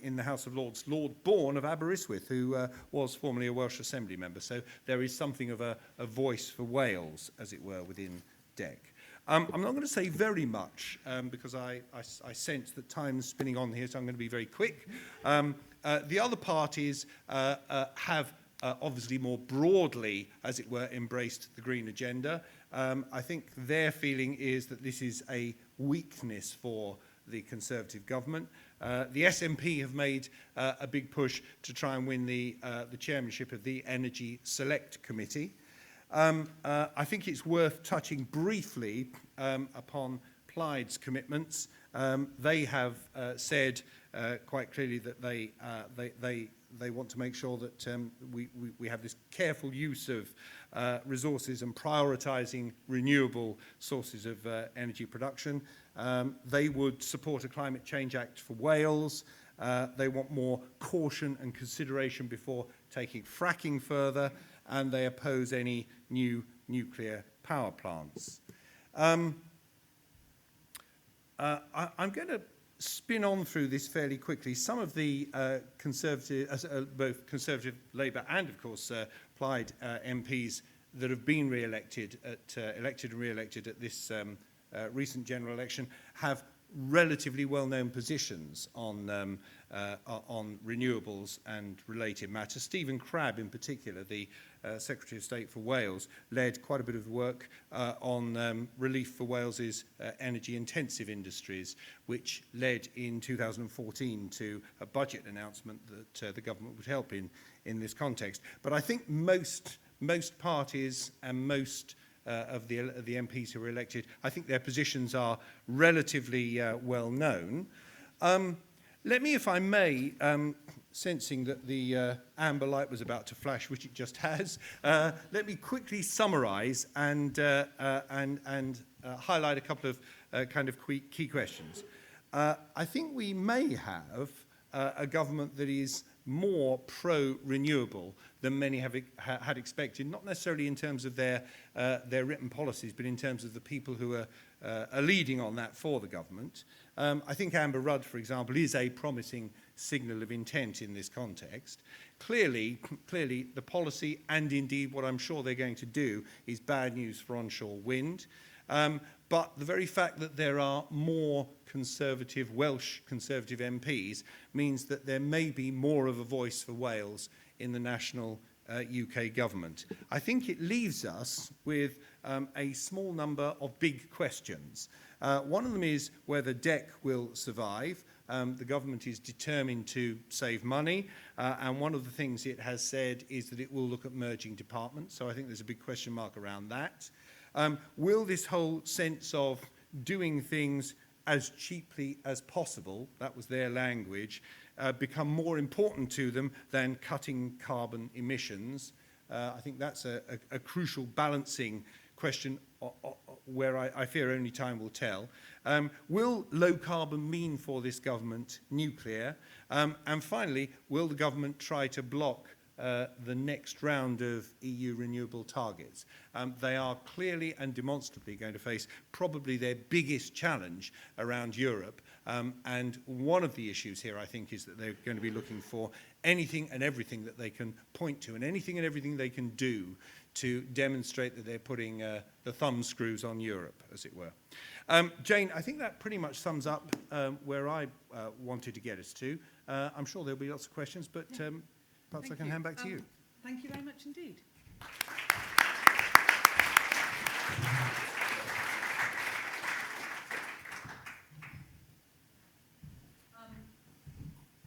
in the House of Lords, Lord Bourne of Aberystwyth, who was formerly a Welsh Assembly member. So there is something of a voice for Wales, as it were, within DEC. I'm not going to say very much because I sense that time's spinning on here, so I'm going to be very quick. The other parties have obviously more broadly, as it were, embraced the green agenda. I think their feeling is that this is a weakness for the Conservative government. The SNP have made a big push to try and win the chairmanship of the Energy Select Committee. I think it's worth touching briefly upon Plaid's commitments. They have said quite clearly that they want to make sure that we have this careful use of resources and prioritising renewable sources of energy production. They would support a Climate Change Act for Wales. They want more caution and consideration before taking fracking further, and they oppose any new nuclear power plants. I'm going to spin on through this fairly quickly. Some of the both Conservative, Labour and, of course, Plaid MPs that have been elected and re-elected at this recent general election have relatively well-known positions on renewables and related matters. Stephen Crabb, in particular, the Secretary of State for Wales, led quite a bit of work on relief for Wales's energy-intensive industries, which led in 2014 to a budget announcement that the government would help in this context. But I think most parties and most of the MPs who were elected, I think their positions are relatively well known. Let me, if I may, sensing that the amber light was about to flash, which it just has, let me quickly summarise and highlight a couple of kind of key questions. I think we may have a government that is more pro-renewable than many had expected, not necessarily in terms of their written policies, but in terms of the people who are leading on that for the government. I think Amber Rudd, for example, is a promising signal of intent in this context. Clearly, the policy, and indeed what I'm sure they're going to do, is bad news for onshore wind. But the very fact that there are more Welsh Conservative MPs means that there may be more of a voice for Wales in the national UK government. I think it leaves us with a small number of big questions. One of them is whether DEC will survive. The government is determined to save money, and one of the things it has said is that it will look at merging departments, so I think there's a big question mark around that. Will this whole sense of doing things as cheaply as possible, that was their language, become more important to them than cutting carbon emissions? I think that's a crucial balancing question where I fear only time will tell. Will low carbon mean for this government nuclear? And finally, will the government try to block the next round of EU renewable targets? They are clearly and demonstrably going to face probably their biggest challenge around Europe. And one of the issues here, I think, is that they're going to be looking for anything and everything that they can point to and anything and everything they can do to demonstrate that they're putting the thumb screws on Europe, as it were. Jane, I think that pretty much sums up where I wanted to get us to. I'm sure there'll be lots of questions, but perhaps I can hand back to you. Thank you very much indeed.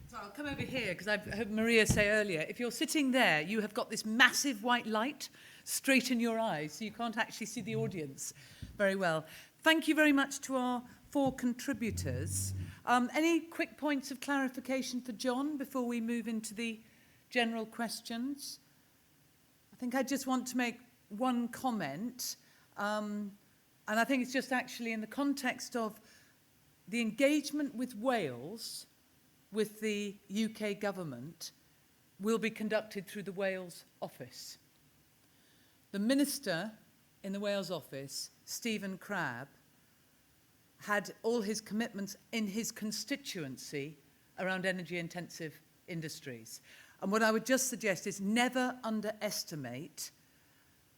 So I'll come over here because I've heard Maria say earlier, if you're sitting there, you have got this massive white light straight in your eyes, so you can't actually see the audience very well. Thank you very much to our 4 contributors. Any quick points of clarification for John before we move into the general questions? I think I just want to make one comment, and I think it's just actually in the context of the engagement with Wales, with the UK government, will be conducted through the Wales office. The Minister in the Wales office, Stephen Crabb, had all his commitments in his constituency around energy-intensive industries. And what I would just suggest is never underestimate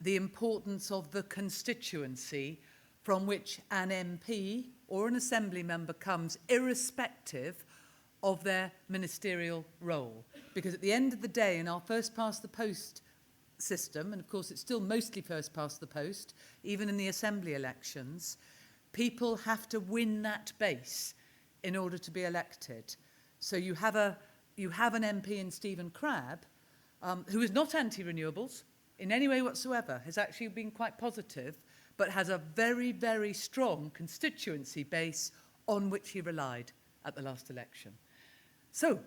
the importance of the constituency from which an MP or an assembly member comes, irrespective of their ministerial role. Because at the end of the day, in our first past the post system, and of course it's still mostly first past the post, even in the assembly elections, people have to win that base in order to be elected. So you have an MP in Stephen Crabb, who is not anti-renewables in any way whatsoever, has actually been quite positive, but has a very, very strong constituency base on which he relied at the last election. So,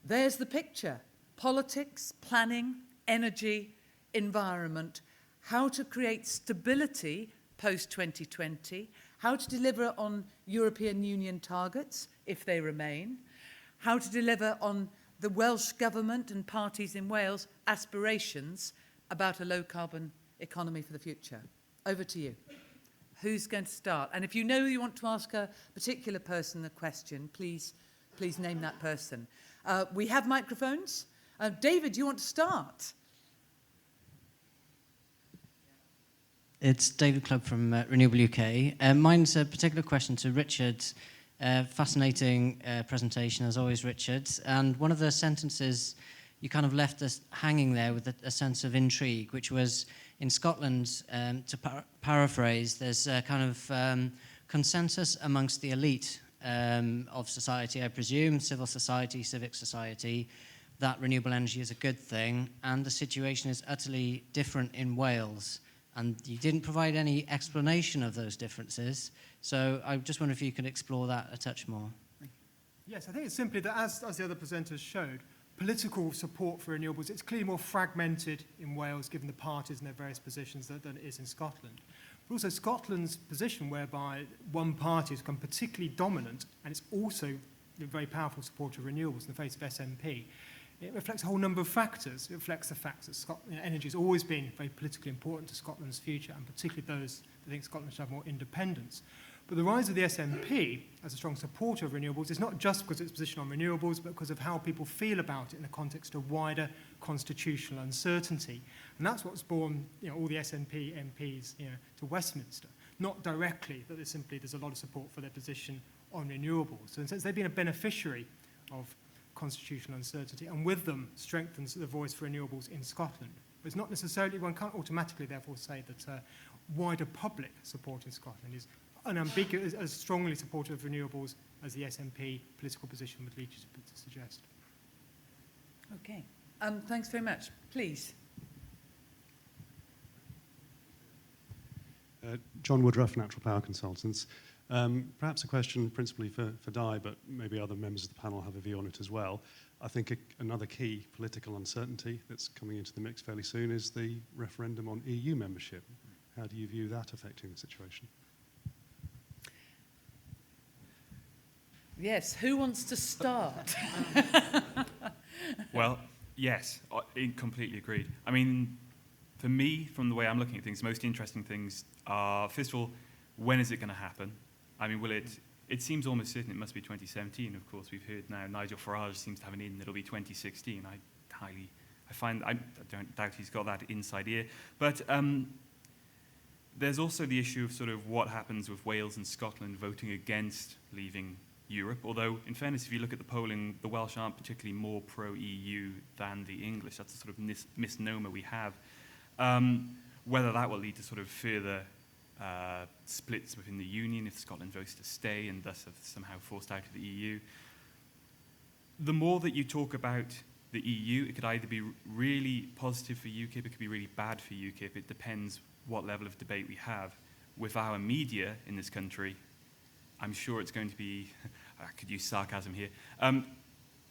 there's the picture. Politics, planning, energy, environment, how to create stability post-2020, how to deliver on European Union targets, if they remain, how to deliver on the Welsh Government and parties in Wales' aspirations about a low-carbon economy for the future. Over to you. Who's going to start? And if you know you want to ask a particular person a question, please name that person. We have microphones. David, do you want to start? It's David Clubb from Renewable UK. Mine's a particular question to Richard. Fascinating presentation, as always, Richard. And one of the sentences you kind of left us hanging there with a sense of intrigue, which was, in Scotland, to paraphrase, there's a kind of consensus amongst the elite of society, I presume, civil society, civic society, that renewable energy is a good thing, and the situation is utterly different in Wales. And you didn't provide any explanation of those differences, so I just wonder if you could explore that a touch more. Yes, I think it's simply that, as the other presenters showed, political support for renewables, it's clearly more fragmented in Wales, given the parties and their various positions, than it is in Scotland. But also Scotland's position, whereby one party has become particularly dominant, and it's also a very powerful supporter of renewables in the face of SNP, it reflects a whole number of factors. It reflects the fact that energy has always been very politically important to Scotland's future, and particularly those that think Scotland should have more independence. But the rise of the SNP as a strong supporter of renewables is not just because of its position on renewables, but because of how people feel about it in the context of wider constitutional uncertainty. And that's what's borne all the SNP MPs to Westminster. Not directly, that there's a lot of support for their position on renewables. So in a sense, they've been a beneficiary of constitutional uncertainty, and with them strengthens the voice for renewables in Scotland. But it's not necessarily, one can't automatically therefore say that wider public support in Scotland is unambiguous, as strongly supportive of renewables as the SNP political position would lead you to suggest. Okay. Thanks very much. Please. John Woodruff, Natural Power Consultants. Perhaps a question principally for Di, but maybe other members of the panel have a view on it as well. I think another key political uncertainty that's coming into the mix fairly soon is the referendum on EU membership. How do you view that affecting the situation? Yes, who wants to start? Well, yes, completely agreed. I mean, for me, from the way I'm looking at things, the most interesting things are, first of all, when is it going to happen? I mean, it seems almost certain it must be 2017. Of course, we've heard now Nigel Farage seems to have an in that it'll be 2016. I don't doubt he's got that inside ear. But there's also the issue of sort of what happens with Wales and Scotland voting against leaving Europe, although, in fairness, if you look at the polling, the Welsh aren't particularly more pro-EU than the English. That's a sort of misnomer we have. Whether that will lead to sort of further splits within the Union if Scotland votes to stay and thus are somehow forced out of the EU. The more that you talk about the EU, it could either be really positive for UKIP, it could be really bad for UKIP. It depends what level of debate we have. With our media in this country, I'm sure it's going to be, I could use sarcasm here,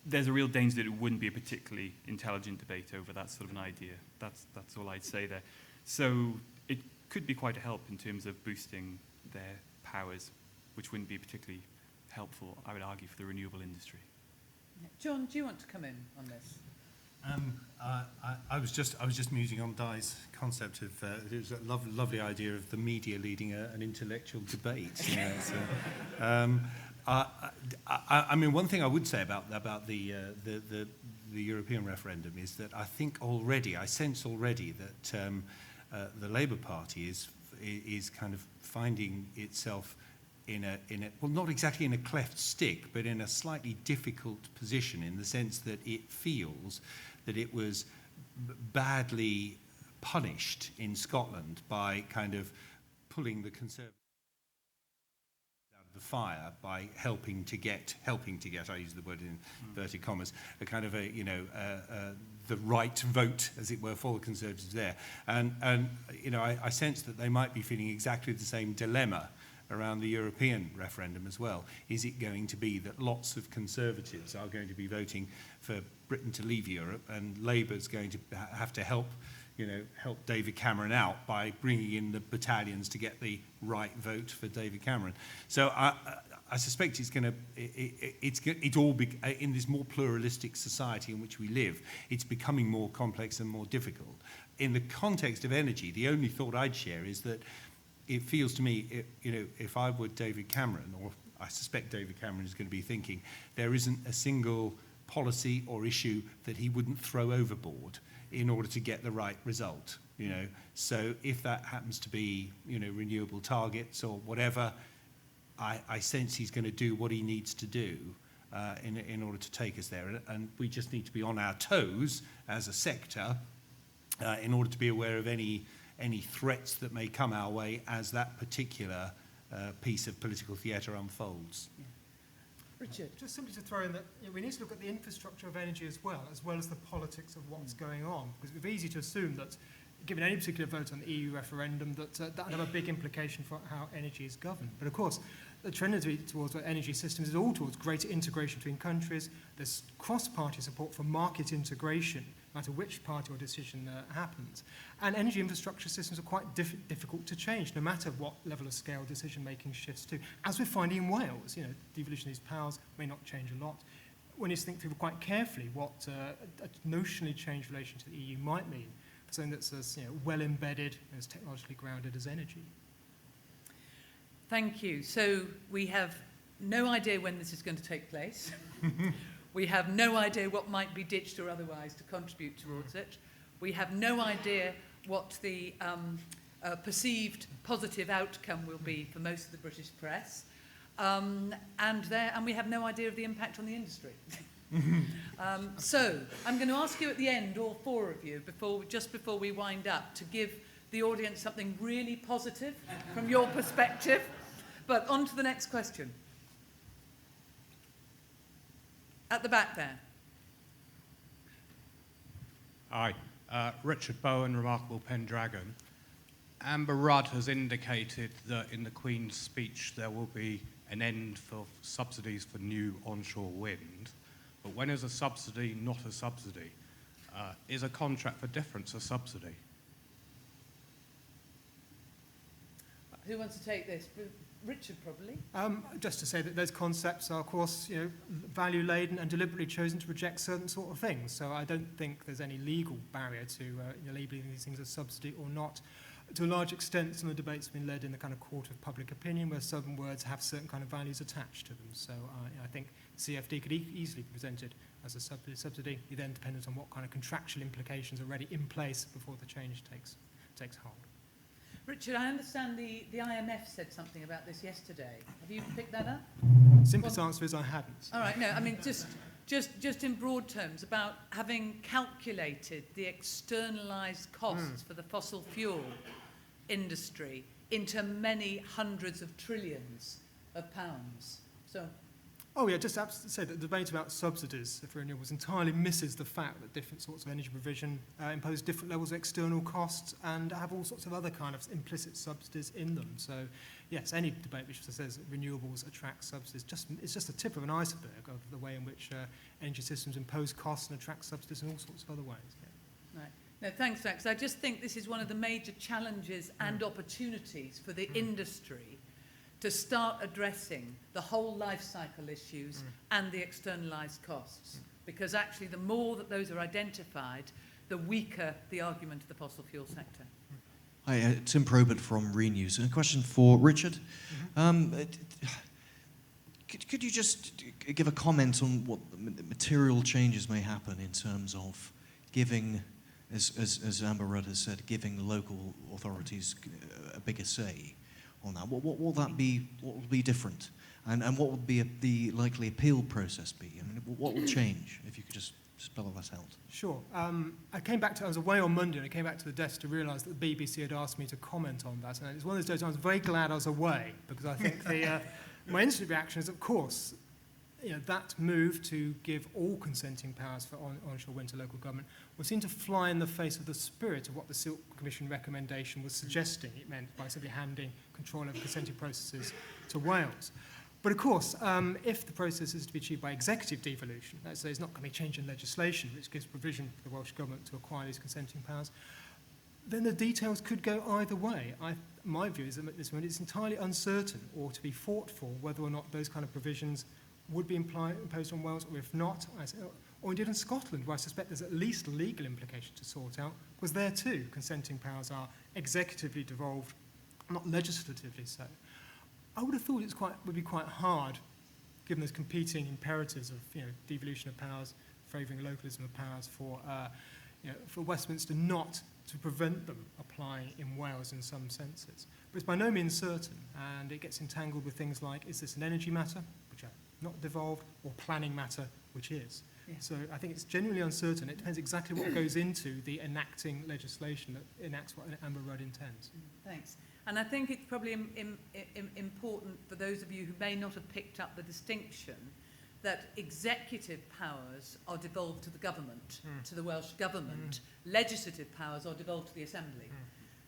there's a real danger that it wouldn't be a particularly intelligent debate over that sort of an idea. That's all I'd say there. So it could be quite a help in terms of boosting their powers, which wouldn't be particularly helpful, I would argue, for the renewable industry. John, do you want to come in on this? I was just musing on Di's concept of it was a lovely idea of the media leading an intellectual debate. I mean, one thing I would say about the European referendum is that I sense already that the Labour Party is is kind of finding itself in a, well, not exactly in a cleft stick, but in a slightly difficult position in the sense that it feels that it was badly punished in Scotland by kind of pulling the Conservatives out of the fire by helping to get, I use the word in inverted commas, a kind of the right vote, as it were, for the Conservatives there. And I sense that they might be feeling exactly the same dilemma around the European referendum as well. Is it going to be that lots of Conservatives are going to be voting for Britain to leave Europe, and Labour's going to have to help David Cameron out by bringing in the battalions to get the right vote for David Cameron? So I suspect it's going to, it's all in this more pluralistic society in which we live, it's becoming more complex and more difficult. In the context of energy, the only thought I'd share is that it feels to me, if I were David Cameron, or I suspect David Cameron is going to be thinking, there isn't a single policy or issue that he wouldn't throw overboard in order to get the right result. So if that happens to be, renewable targets or whatever, I sense he's going to do what he needs to do in order to take us there. And we just need to be on our toes as a sector in order to be aware of any threats that may come our way as that particular piece of political theatre unfolds. Yeah. Richard? Just simply to throw in that we need to look at the infrastructure of energy as well as the politics of what's going on, because it would be easy to assume that, given any particular vote on the EU referendum, that that would have a big implication for how energy is governed. But of course, the trend towards energy systems is all towards greater integration between countries. There's cross-party support for market integration, no matter which party or decision happens. And energy infrastructure systems are quite difficult to change, no matter what level of scale decision-making shifts to. As we're finding in Wales, devolution of these powers may not change a lot. We need to think through quite carefully what a notionally changed relation to the EU might mean for something that's as well embedded, as technologically grounded as energy. Thank you. So we have no idea when this is going to take place. We have no idea what might be ditched or otherwise to contribute towards it. We have no idea what the perceived positive outcome will be for most of the British press. And we have no idea of the impact on the industry. So I'm going to ask you at the end, all four of you, just before we wind up, to give the audience something really positive from your perspective. But on to the next question. At the back there. Hi, Richard Bowen, Remarkable Pendragon. Amber Rudd has indicated that in the Queen's speech there will be an end for subsidies for new onshore wind. But when is a subsidy not a subsidy? Is a contract for difference a subsidy? Who wants to take this? Richard, probably. Just to say that those concepts are, of course, value-laden and deliberately chosen to reject certain sort of things. So I don't think there's any legal barrier to labelling these things as subsidy or not. To a large extent, some of the debates have been led in the kind of court of public opinion, where certain words have certain kind of values attached to them. So I think CFD could easily be presented as a subsidy. You're then dependent on what kind of contractual implications are already in place before the change takes hold. Richard, I understand the IMF said something about this yesterday. Have you picked that up? Simplest answer is I hadn't. All right, no, I mean, just in broad terms, about having calculated the externalised costs for the fossil fuel industry into many hundreds of trillions of pounds. So. Oh yeah, just to say that the debate about subsidies for renewables entirely misses the fact that different sorts of energy provision impose different levels of external costs and have all sorts of other kind of implicit subsidies in them. So yes, any debate which says that renewables attract subsidies, it's just the tip of an iceberg of the way in which energy systems impose costs and attract subsidies in all sorts of other ways. Yeah. Right. No, thanks, Max. I just think this is one of the major challenges and opportunities for the industry to start addressing the whole life cycle issues and the externalised costs. Because actually the more that those are identified, the weaker the argument of the fossil fuel sector. Hi, Tim Probert from Renews. And a question for Richard. Could you just give a comment on what material changes may happen in terms of giving as Amber Rudd has said, giving local authorities a bigger say on that. What will that be? What will be different? And what would be the likely appeal process be? I mean, what will change, if you could just spell that out? Sure. I was away on Monday and I came back to the desk to realise that the BBC had asked me to comment on that. And it's one of those days I was very glad I was away, because I think my instant reaction is, of course, that move to give all consenting powers for onshore wind to local government would seem to fly in the face of the spirit of what the Silk Commission recommendation was suggesting it meant by simply handing control over consenting processes to Wales. But of course, if the process is to be achieved by executive devolution, let's say it's not going to be change in legislation, which gives provision for the Welsh Government to acquire these consenting powers, then the details could go either way. My view is that at this moment it's entirely uncertain, or to be fought for, whether or not those kind of provisions would be imposed on Wales, or if not, or indeed in Scotland, where I suspect there's at least legal implications to sort out, because there too consenting powers are executively devolved, not legislatively so. I would have thought would be quite hard, given those competing imperatives of devolution of powers, favouring localism of powers, for Westminster not to prevent them applying in Wales in some senses. But it's by no means certain, and it gets entangled with things like, is this an energy matter, which are not devolved, or planning matter, which is. Yeah. So I think it's genuinely uncertain. It depends exactly what goes into the enacting legislation that enacts what Amber Rudd intends. Thanks. And I think it's probably important for those of you who may not have picked up the distinction that executive powers are devolved to the government, to the Welsh Government. Legislative powers are devolved to the Assembly.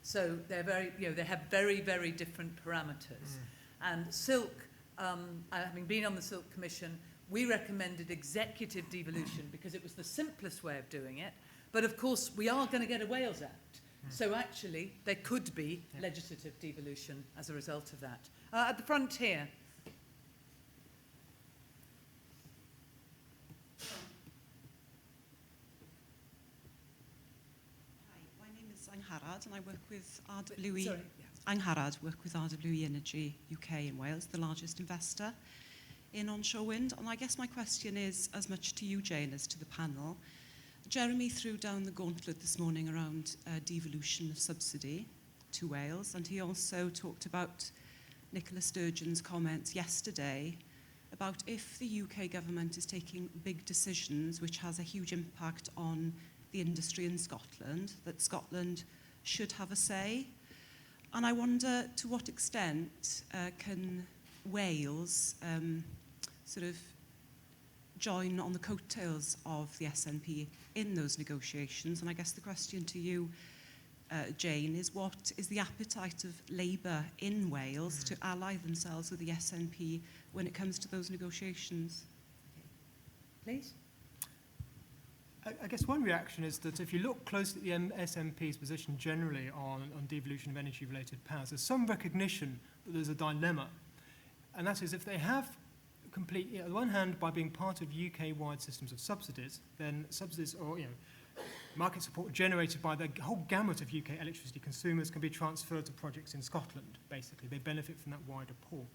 So they're they have very, very different parameters. And Silk, having been on the Silk Commission, we recommended executive devolution because it was the simplest way of doing it. But of course, we are going to get a Wales Act. So actually, there could be legislative devolution as a result of that. At the front here. Hi, my name is Angharad and I work with RWE. Angharad, work with RWE Energy UK in Wales, the largest investor in onshore wind. And I guess my question is as much to you, Jane, as to the panel. Jeremy threw down the gauntlet this morning around devolution of subsidy to Wales, and he also talked about Nicola Sturgeon's comments yesterday about if the UK government is taking big decisions which has a huge impact on the industry in Scotland, that Scotland should have a say. And I wonder to what extent can Wales sort of join on the coattails of the SNP in those negotiations. And I guess the question to you, Jane, is what is the appetite of Labour in Wales to ally themselves with the SNP when it comes to those negotiations? Please. I guess one reaction is that if you look closely at the SNP's position generally on devolution of energy-related powers, there's some recognition that there's a dilemma. And that is if they have complete, on the one hand, by being part of UK-wide systems of subsidies, then subsidies or market support generated by the whole gamut of UK electricity consumers can be transferred to projects in Scotland, basically. They benefit from that wider pool.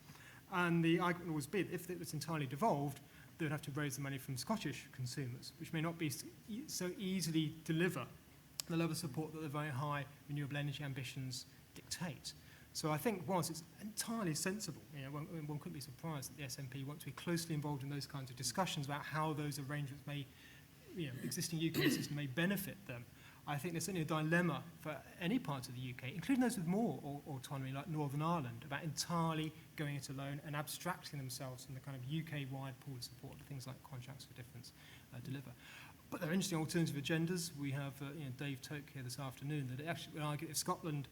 And the argument will always be that if it was entirely devolved, they would have to raise the money from Scottish consumers, which may not be so easily deliver the level of support that the very high renewable energy ambitions dictate. So I think whilst it's entirely sensible, one couldn't be surprised that the SNP want to be closely involved in those kinds of discussions about how those arrangements may, existing UK system may benefit them. I think there's certainly a dilemma for any part of the UK, including those with more autonomy like Northern Ireland, about entirely going it alone and abstracting themselves from the kind of UK-wide pool of support that things like Contracts for Difference deliver. But there are interesting alternative agendas. We have Dave Toke here this afternoon that actually would argue if Scotland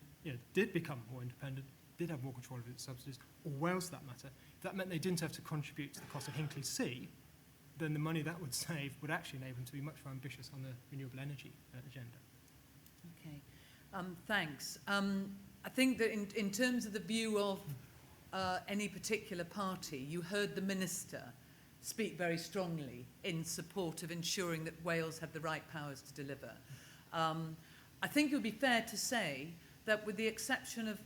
did become more independent, did have more control of its subsidies, or Wales for that matter, if that meant they didn't have to contribute to the cost of Hinkley C, then the money that would save would actually enable them to be much more ambitious on the renewable energy agenda. Okay, thanks. I think that in terms of the view of any particular party, you heard the Minister speak very strongly in support of ensuring that Wales had the right powers to deliver. I think it would be fair to say that with the exception of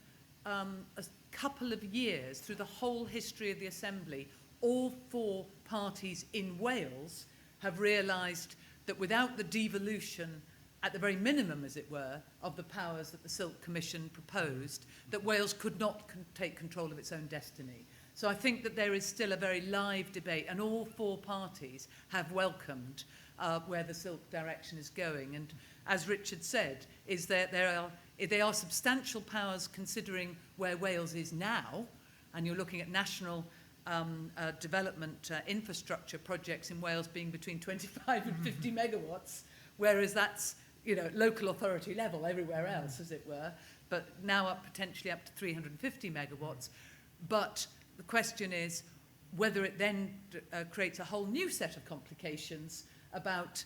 a couple of years through the whole history of the Assembly, all four parties in Wales have realised that without the devolution at the very minimum, as it were, of the powers that the Silk Commission proposed, that Wales could not take control of its own destiny. So I think that there is still a very live debate, and all four parties have welcomed where the Silk direction is going. And as Richard said, is that they are substantial powers considering where Wales is now, and you're looking at national development infrastructure projects in Wales being between 25 and 50 megawatts, whereas that's, you know, local authority level everywhere else, as it were, but now potentially up to 350 megawatts. But the question is whether it then creates a whole new set of complications about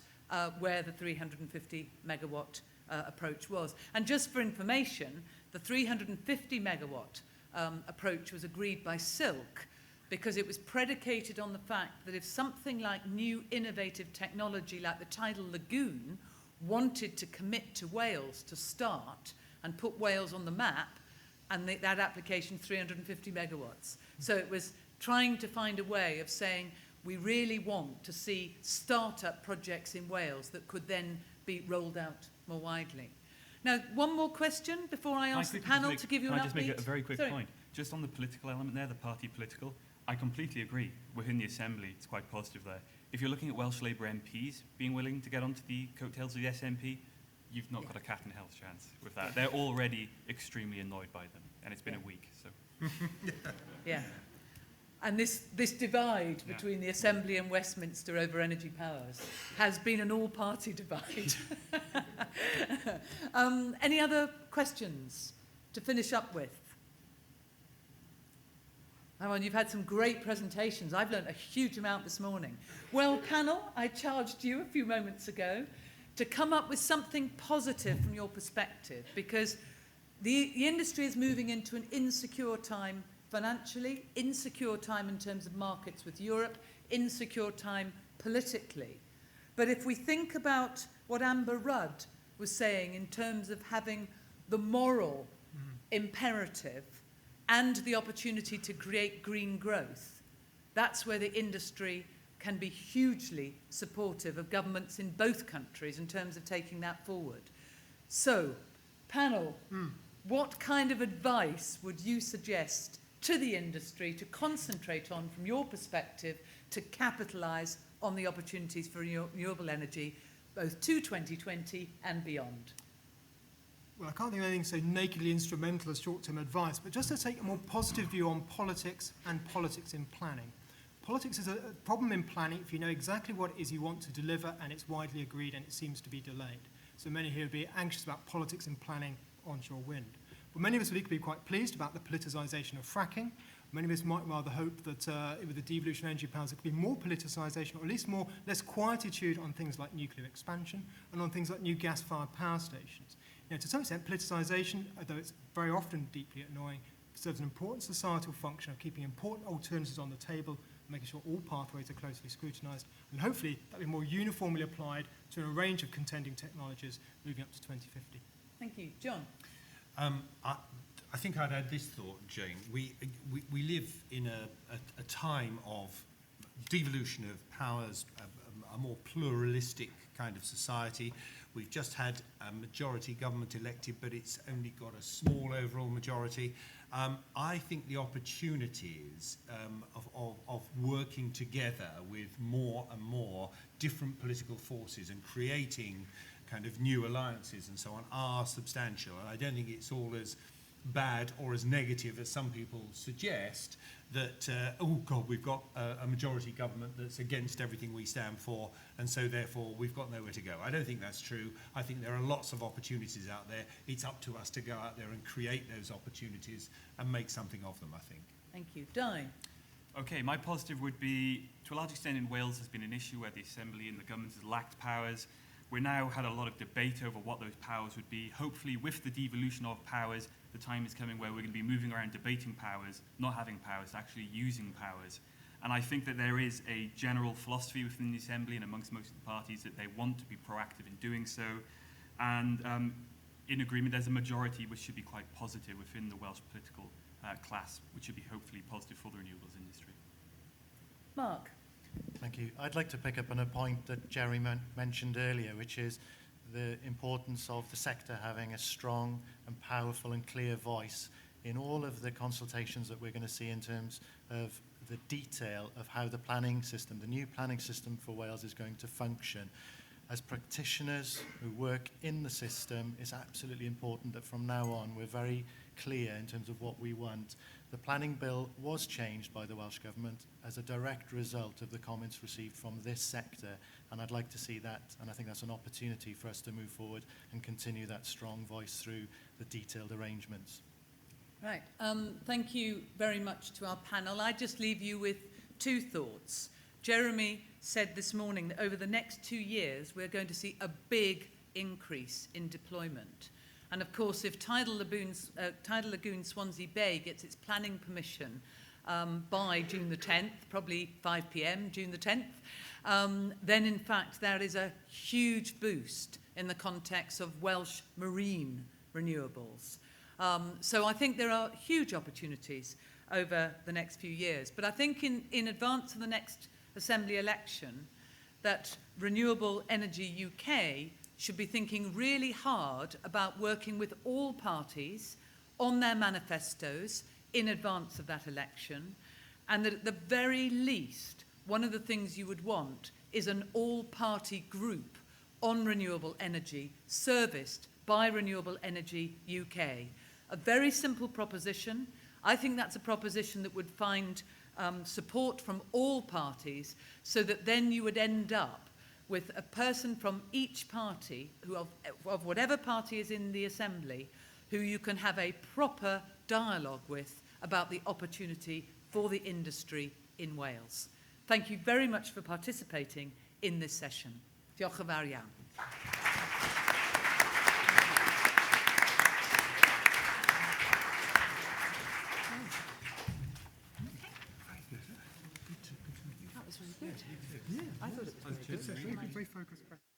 where the 350 megawatt approach was. And just for information, the 350 megawatt approach was agreed by Silk because it was predicated on the fact that if something like new innovative technology like the tidal lagoon wanted to commit to Wales to start and put Wales on the map, and that application 350 megawatts. So it was trying to find a way of saying we really want to see start-up projects in Wales that could then be rolled out more widely. Now, one more question before I ask the panel to give you an update. Can I just make a very quick point? Just on the political element there, the party political, I completely agree. Within the Assembly, it's quite positive there. If you're looking at Welsh Labour MPs being willing to get onto the coattails of the SNP, you've not got a cat in hell's chance with that. They're already extremely annoyed by them, and it's been a week. So. Yeah. And this divide between the Assembly and Westminster over energy powers has been an all-party divide. Any other questions to finish up with? Oh, and you've had some great presentations. I've learned a huge amount this morning. Well, panel, I charged you a few moments ago to come up with something positive from your perspective, because the industry is moving into an insecure time financially, insecure time in terms of markets with Europe, insecure time politically. But if we think about what Amber Rudd was saying in terms of having the moral imperative and the opportunity to create green growth, that's where the industry can be hugely supportive of governments in both countries in terms of taking that forward. So, panel, what kind of advice would you suggest to the industry to concentrate on from your perspective to capitalise on the opportunities for renewable energy, both to 2020 and beyond? Well, I can't think of anything so nakedly instrumental as short-term advice, but just to take a more positive view on politics and politics in planning. Politics is a problem in planning if you know exactly what it is you want to deliver and it's widely agreed and it seems to be delayed. So many here would be anxious about politics in planning onshore wind. But many of us would equally be quite pleased about the politicisation of fracking. Many of us might rather hope that with the devolution of energy powers there could be more politicisation, or at least less quietude on things like nuclear expansion and on things like new gas-fired power stations. You know, to some extent, politicisation, although it's very often deeply annoying, serves an important societal function of keeping important alternatives on the table, making sure all pathways are closely scrutinised, and hopefully that will be more uniformly applied to a range of contending technologies moving up to 2050. Thank you. John? I think I'd add this thought, Jane. We live in a time of devolution of powers, a more pluralistic kind of society. We've just had a majority government elected, but it's only got a small overall majority. I think the opportunities of working together with more and more different political forces and creating kind of new alliances and so on are substantial. And I don't think it's all as bad or as negative as some people suggest, that, oh God, we've got a majority government that's against everything we stand for, and so therefore we've got nowhere to go. I don't think that's true. I think there are lots of opportunities out there. It's up to us to go out there and create those opportunities and make something of them, I think. Thank you. Di? Okay, my positive would be, to a large extent in Wales, there's been an issue where the Assembly and the government has lacked powers. We've now had a lot of debate over what those powers would be. Hopefully, with the devolution of powers, the time is coming where we're going to be moving around debating powers, not having powers, actually using powers. And I think that there is a general philosophy within the Assembly and amongst most of the parties that they want to be proactive in doing so. And in agreement, there's a majority which should be quite positive within the Welsh political class, which should be hopefully positive for the renewables industry. Mark? Thank you. I'd like to pick up on a point that Jerry mentioned earlier, which is the importance of the sector having a strong and powerful and clear voice in all of the consultations that we're going to see in terms of the detail of how the planning system, the new planning system for Wales, is going to function. As practitioners who work in the system, it's absolutely important that from now on we're very clear in terms of what we want. The planning bill was changed by the Welsh Government as a direct result of the comments received from this sector, and I'd like to see that, and I think that's an opportunity for us to move forward and continue that strong voice through the detailed arrangements. Right. Thank you very much to our panel. I just leave you with two thoughts. Jeremy said this morning that over the next 2 years, we're going to see a big increase in deployment. And of course, if Tidal Lagoon Swansea Bay gets its planning permission by June the 10th, probably 5 p.m, June the 10th, then in fact there is a huge boost in the context of Welsh marine renewables. So I think there are huge opportunities over the next few years. But I think in advance of the next Assembly election, that Renewable Energy UK should be thinking really hard about working with all parties on their manifestos in advance of that election, and that at the very least, one of the things you would want is an all-party group on renewable energy serviced by Renewable Energy UK. A very simple proposition. I think that's a proposition that would find support from all parties, so that then you would end up with a person from each party, who of whatever party is in the Assembly, who you can have a proper dialogue with about the opportunity for the industry in Wales. Thank you very much for participating in this session. Diolch yn fawr iawn. That was really good. I thought it was very good. Very focused question.